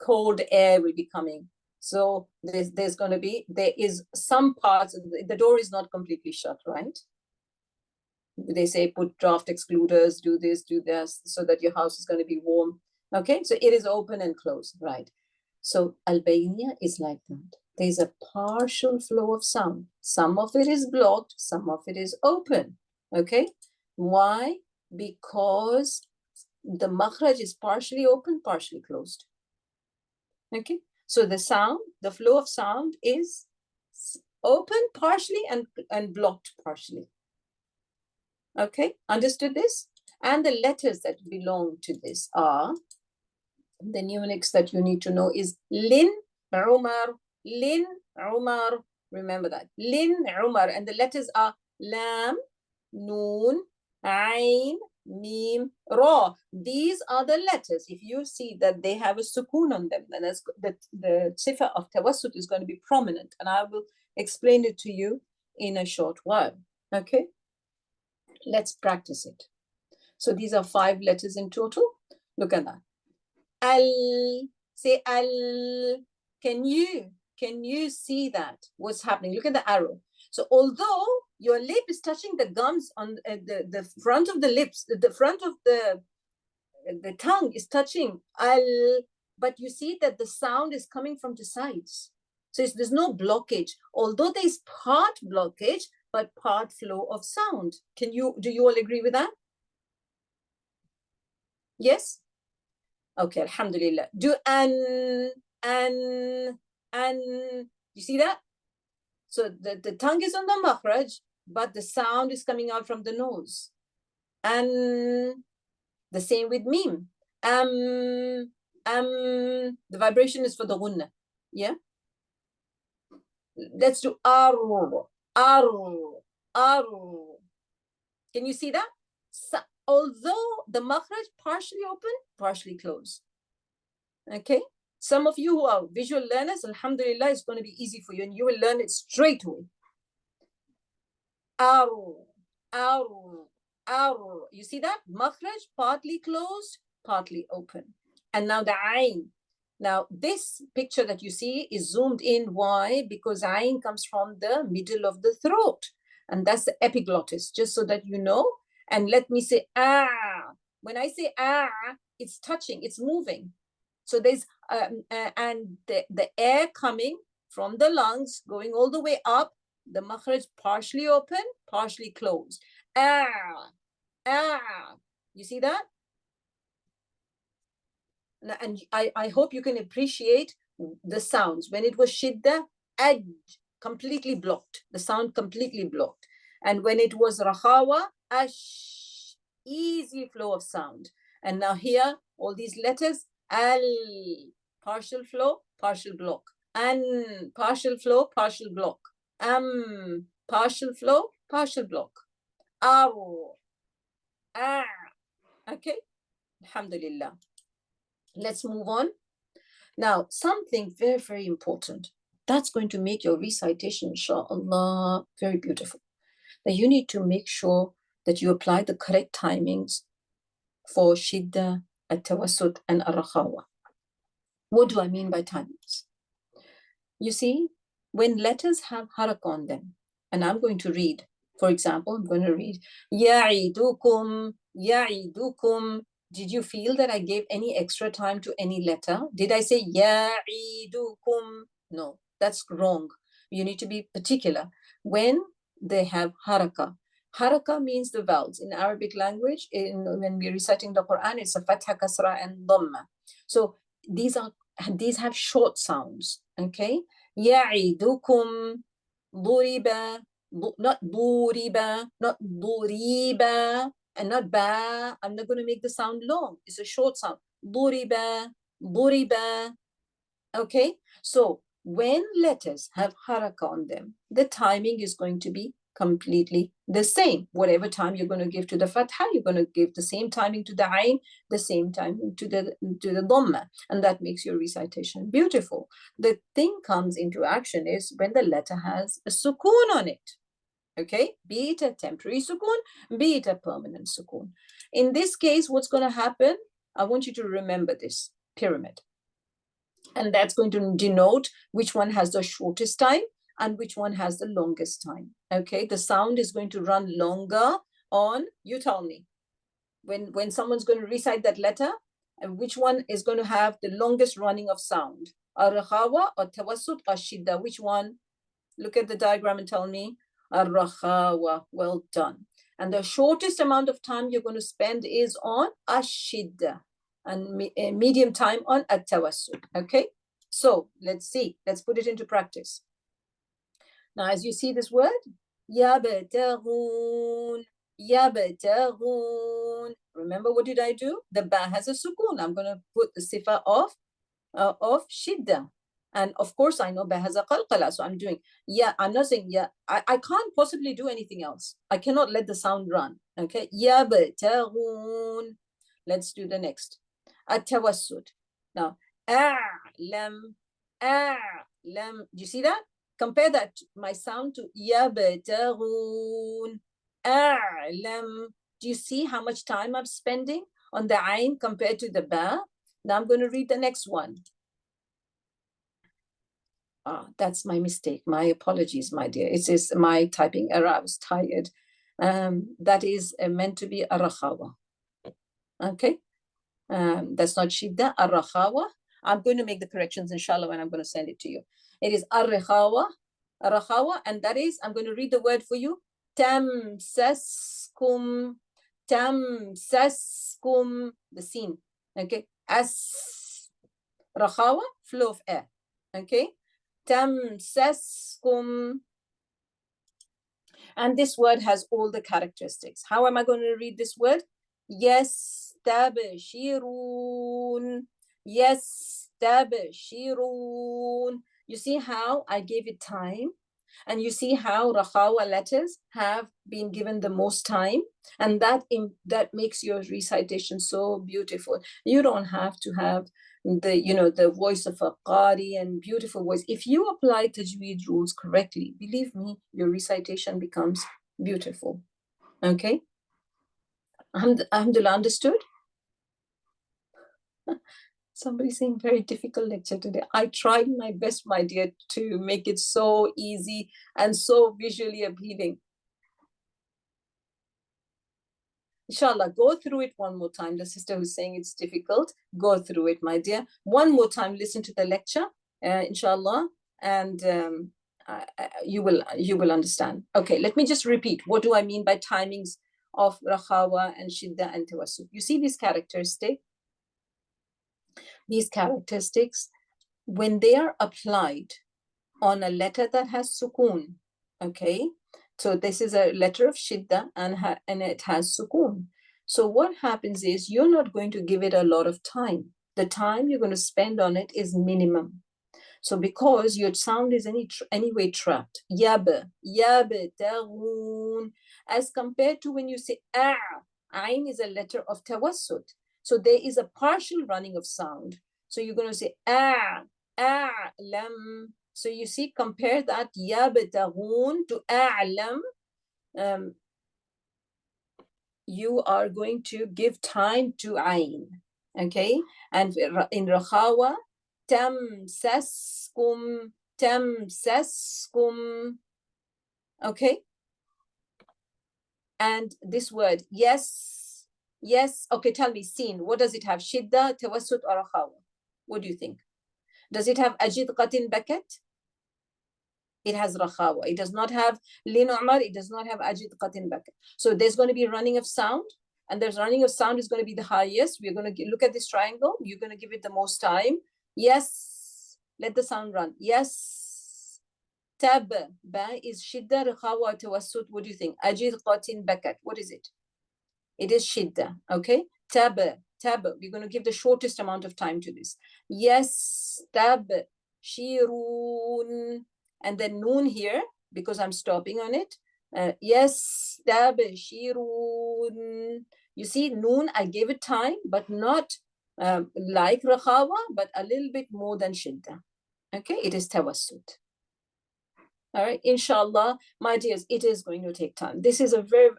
Speaker 1: Cold air will be coming. So there is some parts, the door is not completely shut, right? They say put draft excluders, do this, so that your house is going to be warm. Okay, so it is open and closed, right? So Albania is like that. There's a partial flow of sound. Some of it is blocked, some of it is open. Okay, why? Because the makhraj is partially open, partially closed. Okay, so the flow of sound is open partially and blocked partially. Okay, understood this? And the letters that belong to this are, the numerics that you need to know is Lin, Umar, Lin, Umar. Remember that. Lin, Umar. And the letters are Lam, Noon, Ain, Mim, Ra. These are the letters. If you see that they have a sukoon on them, then the sifa of tawassut is going to be prominent. And I will explain it to you in a short while. Okay? Let's practice it. So these are 5 letters in total. Look at that. Al, say al. Can you see that? What's happening? Look at the arrow. So although your lip is touching the gums on the front of the lips, the front of the tongue is touching al, but you see that the sound is coming from the sides. So there's no blockage. Although there's part blockage, but part flow of sound. Do you all agree with that? Yes? Okay, alhamdulillah. Do an. You see that? So the tongue is on the makhraj, but the sound is coming out from the nose. And the same with mim. The vibration is for the gunna. Yeah? Let's do ar. Can you see that? So, although the makhraj partially open, partially closed. Okay? Some of you who are visual learners, alhamdulillah, it's going to be easy for you and you will learn it straight away. You see that? Makhraj partly closed, partly open. And now the ayn. Now this picture that you see is zoomed in. Why? Because ayn comes from the middle of the throat. And that's the epiglottis, just so that you know. And let me say ah. When I say ah, it's touching, it's moving. So there's, and the air coming from the lungs, going all the way up, the makhraj partially open, partially closed. Ah, ah. You see that? And I hope you can appreciate the sounds. When it was shidda, ad, completely blocked. The sound completely blocked. And when it was rakhawa, ash, easy flow of sound. And now here, all these letters, al, partial flow, partial block. An, partial flow, partial block. Partial flow, partial block. Aw, ah. Okay, alhamdulillah. Let's move on. Now, something very, very important. That's going to make your recitation, inshallah, very beautiful. That you need to make sure that you apply the correct timings for shidda, at-tawassut, and ar-rakhawa. What do I mean by timings? You see, when letters have harak on them, and I'm going to read, for example, I'm going to read, ya'idukum, ya'idukum. Did you feel that I gave any extra time to any letter? Did I say ya'idukum? No, that's wrong. You need to be particular. When they have haraka. Haraka means the vowels. In Arabic language, when we're reciting the Quran, it's a fatha, kasra, and dhamma. So these have short sounds, okay? Ya'idukum, duriba, not duriba, not duriba, and not ba. I'm not going to make the sound long. It's a short sound. Duriba, duriba. Okay? So when letters have haraka on them, the timing is going to be completely the same. Whatever time you're going to give to the fatha, you're going to give the same timing to the ayn, the same timing to the dhamma, and that makes your recitation beautiful. The thing comes into action is when the letter has a sukoon on it. Okay, be it a temporary sukoon, be it a permanent sukoon. In this case, what's going to happen? I want you to remember this pyramid. And that's going to denote which one has the shortest time and which one has the longest time. Okay, the sound is going to run longer on, you tell me, when someone's going to recite that letter, and which one is going to have the longest running of sound? Ar-rakhawa or tawassut or shidda? Which one? Look at the diagram and tell me. Ar-rakhawa, well done. And the shortest amount of time you're going to spend is on ash-shidda, and medium time on at-tawassut. Okay, so let's see. Let's put it into practice. Now, as you see this word, yabtaghun, yabtaghun. Remember, what did I do? The ba has a sukoon. I'm going to put the sifa of shidda. And of course, I know ba has a qalqala, so I'm doing, yeah, I'm not saying, yeah, I can't possibly do anything else. I cannot let the sound run, okay? Yabtaghun. Let's do the next. At-tawassut. Now, a'lam, a'lam. Do you see that? Compare that, my sound, to yabtaghun, a'lam. Do you see how much time I'm spending on the ayn compared to the ba? Now I'm going to read the next one. That's my mistake. My apologies, my dear. It is my typing error. I was tired. That is meant to be ar-rakhawa. Okay? That's not shidda, ar-rakhawa. I'm going to make the corrections, inshallah, when I'm going to send it to you. It is ar-rakhawa, and that is, I'm going to read the word for you. Tamsaskum, tamsaskum, the scene. Okay? As, rakhawa, flow of air. Okay? Tamsaskum. And this word has all the characteristics. How am I going to read this word? Yes, tabashirun. Yes, tabashirun. You see how I gave it time? And you see how rakhawa letters have been given the most time? And that makes your recitation so beautiful. You don't have to have the voice of a qari and beautiful voice. If you apply tajweed rules correctly, believe me, your recitation becomes beautiful. Okay? Alhamdulillah, understood? Somebody saying very difficult lecture today. I tried my best, my dear, to make it so easy and so visually appealing. Inshallah, go through it one more time. The sister who's saying it's difficult, go through it, my dear. One more time, listen to the lecture, inshallah, and you will understand. Okay, let me just repeat. What do I mean by timings of rakhawa and shidda and tawassut? You see these characteristics? These characteristics, when they are applied on a letter that has sukoon, okay? So this is a letter of shidda and it has sukoon. So what happens is you're not going to give it a lot of time. The time you're going to spend on it is minimum. So because your sound is anyway trapped, yab, tagun, as compared to when you say ain is a letter of tawassut. So there is a partial running of sound. So you're going to say a'lam. So you see, compare that yabtaghun to a'lam. You are going to give time to ain, okay? And in rakhawa, tamsaskum, okay? And this word, yes, okay, tell me, sin, what does it have? Shidda, tawassut, or rakhawa? What do you think? Does it have ajid qatin bakat? It has rakhawa. It does not have lin umar. It does not have ajid qatin bakat. So there's going to be running of sound, and there's running of sound is going to be the highest. We're going to look at this triangle. You're going to give it the most time. Yes, let the sound run. Yes. Tab, ba is shidda, rakhawa, tawassut. What do you think? Ajid qatin bakat. What is it? It is shidda. Okay. Tab. We're going to give the shortest amount of time to this. Yes, tab, shirun. And then noon here, because I'm stopping on it. Yes, tabshirun. You see, noon, I gave it time, but not like rakhawa, but a little bit more than shidda. Okay, it is tawassut. All right, inshallah, my dears, it is going to take time. This is a very,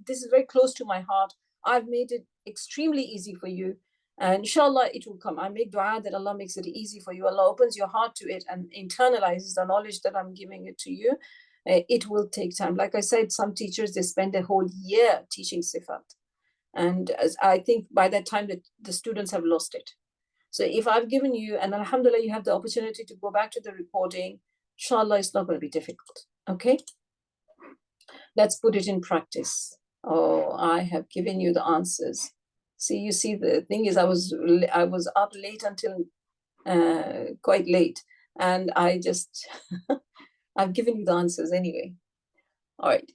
Speaker 1: this is very close to my heart. I've made it extremely easy for you. And inshallah, it will come. I make dua that Allah makes it easy for you. Allah opens your heart to it and internalizes the knowledge that I'm giving it to you. It will take time. Like I said, some teachers, they spend a whole year teaching sifat. And as I think by that time, the students have lost it. So if I've given you, and alhamdulillah, you have the opportunity to go back to the recording, inshallah, it's not going to be difficult. Okay? Let's put it in practice. Oh, I have given you the answers. See, you see, the thing is, I was up late until quite late, and I just I've given you the answers anyway. All right,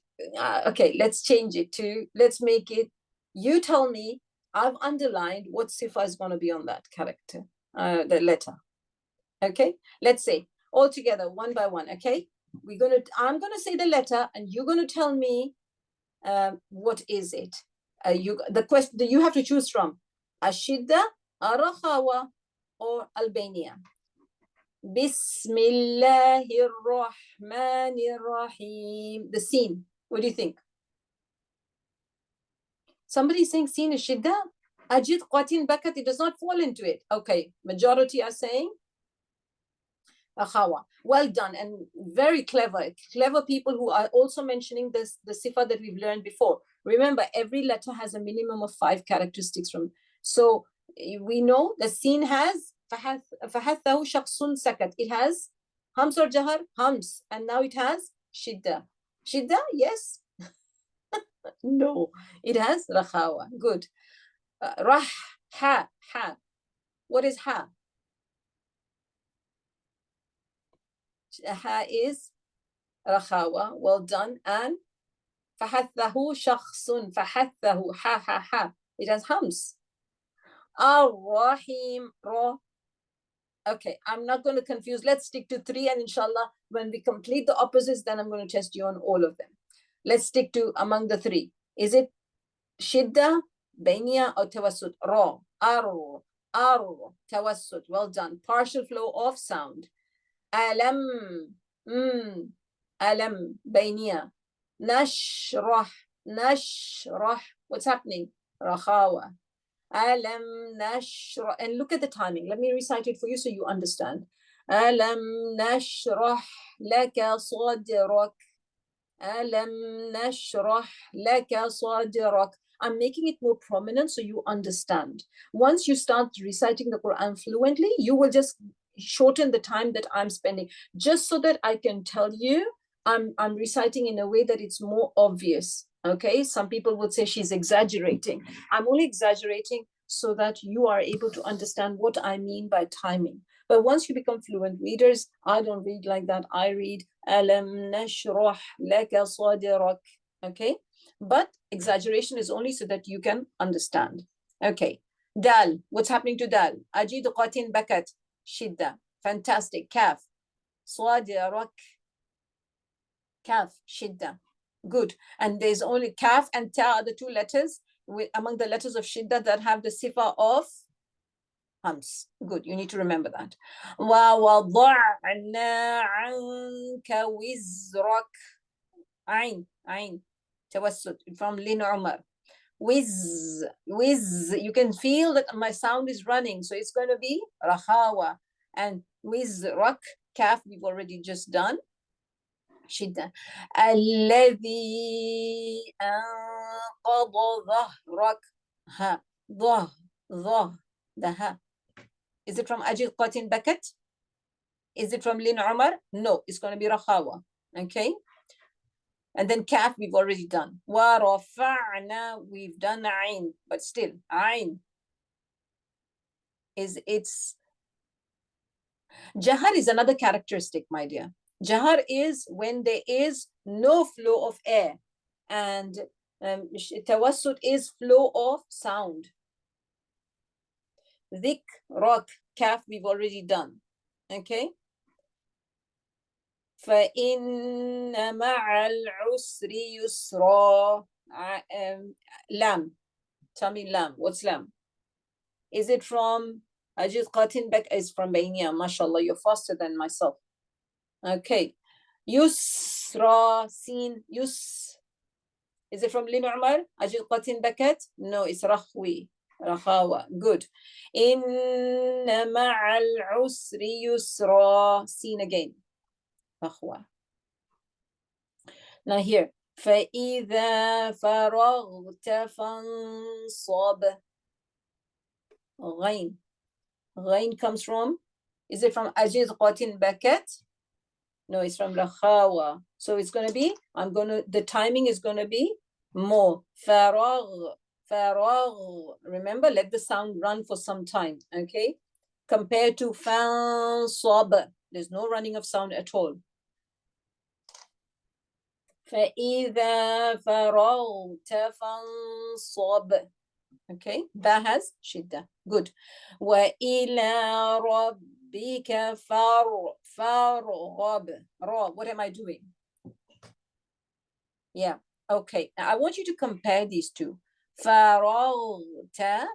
Speaker 1: okay, let's change it to, let's make it, you tell me, I've underlined what sifa is going to be on that character, the letter. Okay, let's say all together, one by one. Okay, I'm gonna say the letter, and you're gonna tell me what is it. The question you have to choose from ashidda, arakhawa, or albania. Bismillahir Rahmanir Rahim. The scene. What do you think? Somebody saying scene is shidda. Ajid qatin bakat. It does not fall into it. Okay, majority are saying akhawa. Well done, and very clever people who are also mentioning this, the sifa that we've learned before. Remember, every letter has a minimum of 5 characteristics from. So we know the scene has fahathahu shakhsun sakat. It has hams or jahar, hams, and now it has shidda. Shidda, yes. No, it has rakhawa. Good. Rah, ha. What is ha? Ha is rakhawa. Well done. And fahathahu shakhsun, fahathahu, ha. It has hums. Ar-Rahim, ra. Okay, I'm not going to confuse. Let's stick to 3, and inshallah, when we complete the opposites, then I'm going to test you on all of them. Let's stick to among the 3. Is it shidda, bainia, or tawassut? Ra, ar, tawassut. Well done. Partial flow of sound. Alam, alam, bainia. Nashrah. What's happening? Rakhawa. Alam nashrah. And look at the timing. Let me recite it for you so you understand. Alam nashrah laka sadrak. Alam nashrah laka sadrak. I'm making it more prominent so you understand. Once you start reciting the Quran fluently, you will just shorten the time that I'm spending, just so that I can tell you I'm reciting in a way that it's more obvious. Okay, some people would say she's exaggerating. I'm only exaggerating so that you are able to understand what I mean by timing. But once you become fluent readers, I don't read like that. I read Alam nashrah laka sadrak. Okay, but exaggeration is only so that you can understand. Okay, dal. What's happening to dal? Ajid qatin bakat. Shidda. Fantastic. Kaf. Sadrak. Kaf. Shidda. Good. And there's only kaf and ta are the two letters among the letters of shidda that have the sifa of hams. Good. You need to remember that. وَوَضَعْنَا عَنْكَ وِزْرَكَ. Ain. Ain. Tawassut from Lin Umar. Whiz. You can feel that my sound is running. So it's going to be rahawa. And wizrak, kaf, we've already just done. شدة الذي أنقض ظهرك ها the ha. Is it from Ajid Qatin Bakat? Is it from Lin Umar? No, it's going to be Rakhawa. Okay. And then kaf we've already done. Wa rafa'na we've done ain, but still ain is its jahar is another characteristic, my dear. Jahar is when there is no flow of air, and tawassut is flow of sound. Dhikrak, kaf, we've already done. Okay. فَإِنَّ مَعَ الْعُسْرِ يُسْرًا. Lam. Tell me lam. What's lam? Is it from Ajid Qatin Bek? Is from Bainia. MashaAllah, you're faster than myself. Okay. Yusra, sin, yus. Is it from Lin Umar? Ajid Qatin Bakat? No, it's Rakhwi. Rakhawa. Good. Inna ma'al usri yusra. Sin again. Rakhwa. Now here. فَإِذَا فَرَغْتَ فَانصَبْ. Ghain. Ghain comes from, is it from Ajid Qatin Bakat? No, it's from Rakhawa. So it's going to be, the timing is going to be more. Faragh. Remember, let the sound run for some time, okay? Compared to fansab, there's no running of sound at all. فَإِذَا فَرَغْتَ فَانصَبْ. Okay, that has shidda. Good. وَإِلَى رَبِّكَ فَارْغَبْ. What am I doing? Yeah, okay. Now I want you to compare these two. فَرَغْتَ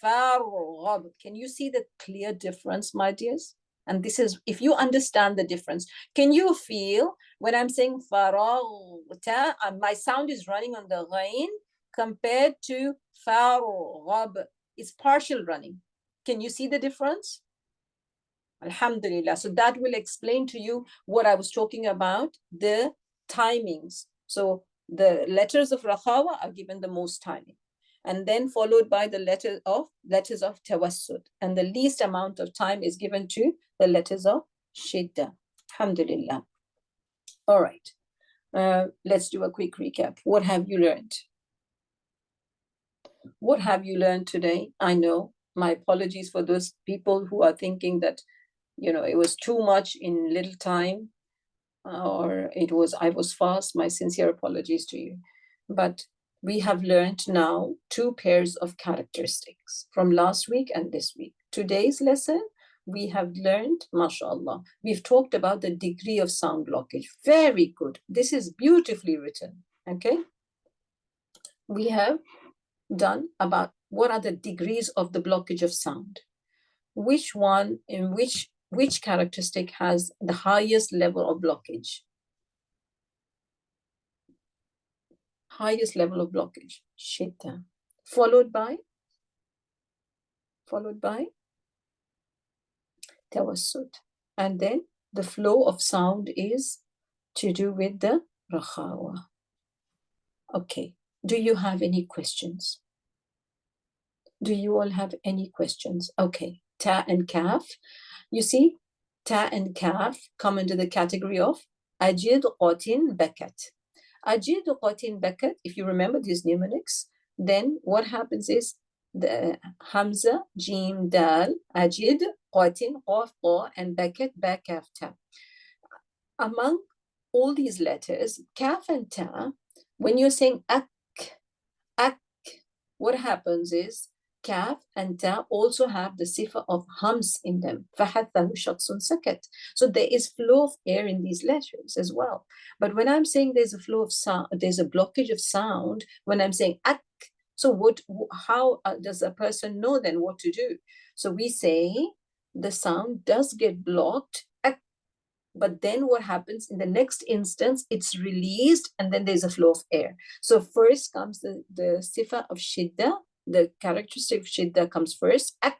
Speaker 1: فَارْغَبْ. Can you see the clear difference, my dears? And this is, if you understand the difference, can you feel when I'm saying فَرَغْتَ, my sound is running on the ghain compared to فَارْغَبْ, it's partial running. Can you see the difference? Alhamdulillah. So that will explain to you what I was talking about, the timings. So the letters of Rakhawa are given the most timing, and then followed by the letters of Tawassut. And the least amount of time is given to the letters of Shidda. Alhamdulillah. All right. Let's do a quick recap. What have you learned? What have you learned today? I know, my apologies for those people who are thinking that, it was too much in little time, or I was fast. My sincere apologies to you. But we have learned now 2 pairs of characteristics from last week and this week. Today's lesson, we have learned, mashallah, we've talked about the degree of sound blockage. Very good. This is beautifully written. Okay. We have done about what are the degrees of the blockage of sound. Which characteristic has the highest level of blockage? Highest level of blockage, shidda, followed by followed by tawassut. And then the flow of sound is to do with the rakhawa. Okay, do you have any questions? Do you all have any questions? Okay, ta and kaf. You see, ta and kaf come into the category of ajid qatin bakat. Ajid qatin bakat, if you remember these mnemonics, then what happens is the hamza, jim, dal, ajid, qatin, qaf, qa, and bakat, ba, kaf, ta. Among all these letters, kaf and ta, when you're saying ak, what happens is kaf and ta also have the sifa of hams in them. فَحَثَّهُ شَخْصٌ سَكَتْ. So there is flow of air in these letters as well. But when I'm saying there's a flow of sound, there's a blockage of sound, when I'm saying ak, so how does a person know then what to do? So we say the sound does get blocked, ak, but then what happens in the next instance, it's released and then there's a flow of air. So first comes the sifa of shidda. The characteristic of shidda comes first, ak,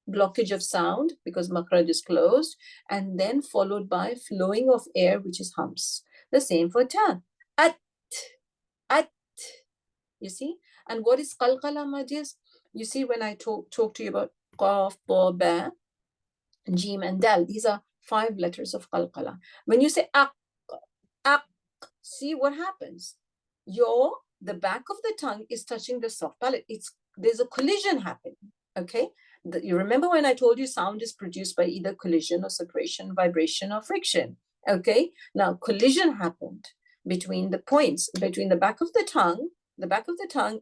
Speaker 1: blockage of sound because makhraj is closed, and then followed by flowing of air, which is hums. The same for ta, at, you see. And what is qalqala, my dears? You see, when I talk to you about qaf, ta, ba, jim, and dal, these are 5 letters of qalqala. When you say ak, see what happens? The back of the tongue is touching the soft palate. There's a collision happening, okay? You remember when I told you sound is produced by either collision or separation, vibration or friction, okay? Now, collision happened between the points, between the back of the tongue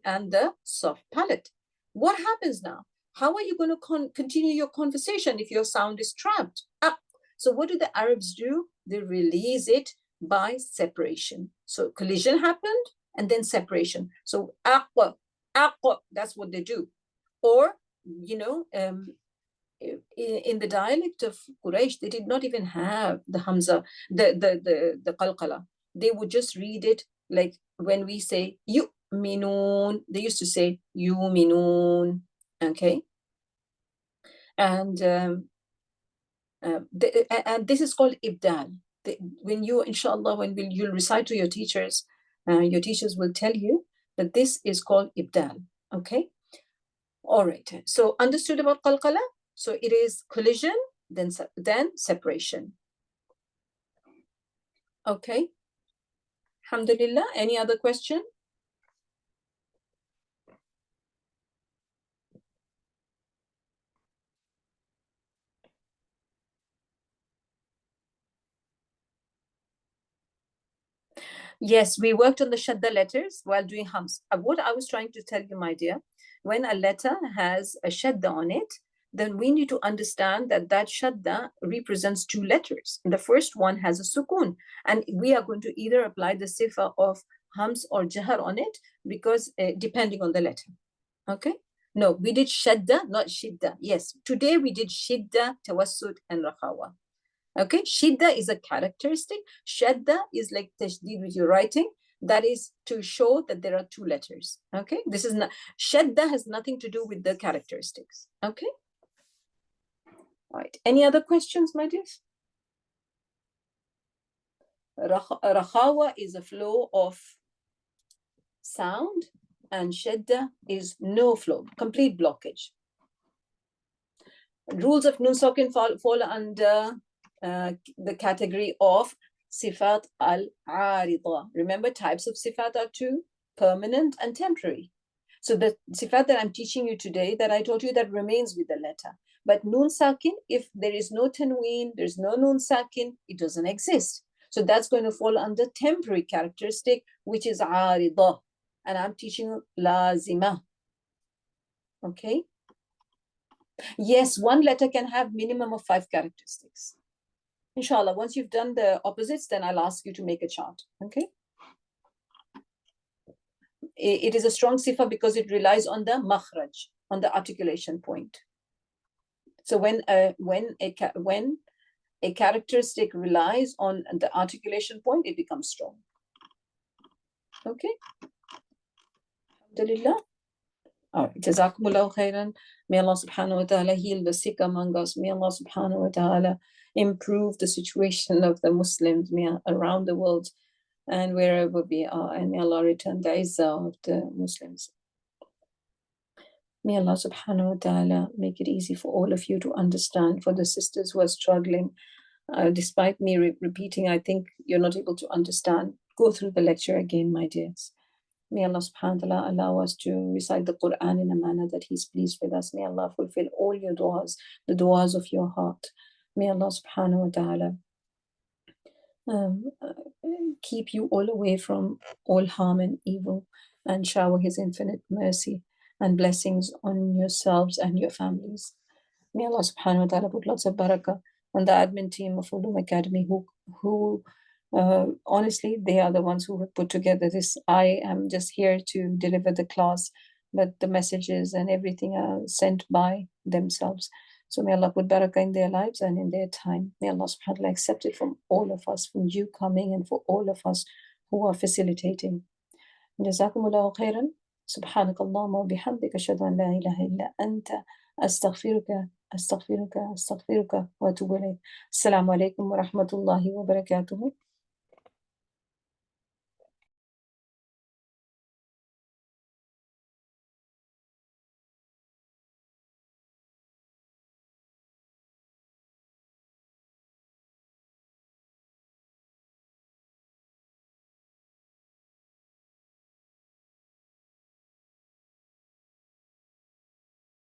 Speaker 1: and the soft palate. What happens now? How are you going to continue your conversation if your sound is trapped? So what do the Arabs do? They release it by separation. So collision happened and then separation. So aqwa, that's what they do. Or, you know, in the dialect of Quraysh, they did not even have the hamza, the qalqala. They would just read it like when we say yu'minun, they used to say yu'minun, okay? And this is called ibdal. When you, inshallah, you'll recite to your teachers will tell you that this is called ibdal, okay? All right, so understood about qalqala? So it is collision, then separation. Okay, alhamdulillah. Any other question? Yes, we worked on the shadda letters while doing hums. What I was trying to tell you, my dear, when a letter has a shadda on it, then we need to understand that that shadda represents 2 letters. The first one has a sukun, and we are going to either apply the sifa of hums or jahar on it, because depending on the letter. Okay? No, we did shadda, not shidda. Yes, today we did shidda, tawassut, and rakhawa. Okay, shidda is a characteristic. Shadda is like tashdid with your writing. That is to show that there are 2 letters. Okay, this is not, shadda has nothing to do with the characteristics. Okay. All right. Any other questions, my dears? Rakhawa is a flow of sound, and shadda is no flow, complete blockage. Rules of nun sakin fall under the category of Sifat-ul-Huroof. Remember, types of sifat are 2, permanent and temporary. So the sifat that I'm teaching you today, that I told you, that remains with the letter. But nun sakin, if there is no tanween, there's no nun sakin, it doesn't exist. So that's going to fall under temporary characteristic, which is arida. And I'm teaching you lazima. Okay? Yes, one letter can have minimum of 5 characteristics. Inshallah, once you've done the opposites, then I'll ask you to make a chart, okay? It is a strong sifa because it relies on the makhraj, on the articulation point. So when a characteristic relies on the articulation point, it becomes strong. Okay? Alhamdulillah. جزاكم الله خيرا. May Allah subhanahu wa ta'ala heal the sick among us. May Allah subhanahu wa ta'ala improve the situation of the Muslims around the world and wherever we are. And may Allah return the izzah of the Muslims. May Allah subhanahu wa ta'ala make it easy for all of you to understand. For the sisters who are struggling, despite me repeating, I think you're not able to understand. Go through the lecture again, my dears. May Allah subhanahu wa ta'ala allow us to recite the Quran in a manner that He's pleased with us. May Allah fulfill all your du'as, the du'as of your heart. May Allah subhanahu wa ta'ala keep you all away from all harm and evil and shower His infinite mercy and blessings on yourselves and your families. May Allah subhanahu wa ta'ala put lots of barakah on the admin team of Ulum Academy who honestly, they are the ones who have put together this. I am just here to deliver the class, but the messages and everything are sent by themselves. So may Allah put barakah in their lives and in their time. May Allah subhanahu wa ta'ala accept it from all of us, from you coming and for all of us who are facilitating. جزاكم الله خيرا. سبحانك اللهم وبحمدك أشهد أن لا إله إلا أنت أستغفرك وأتوب إليك. السلام عليكم ورحمة الله وبركاته.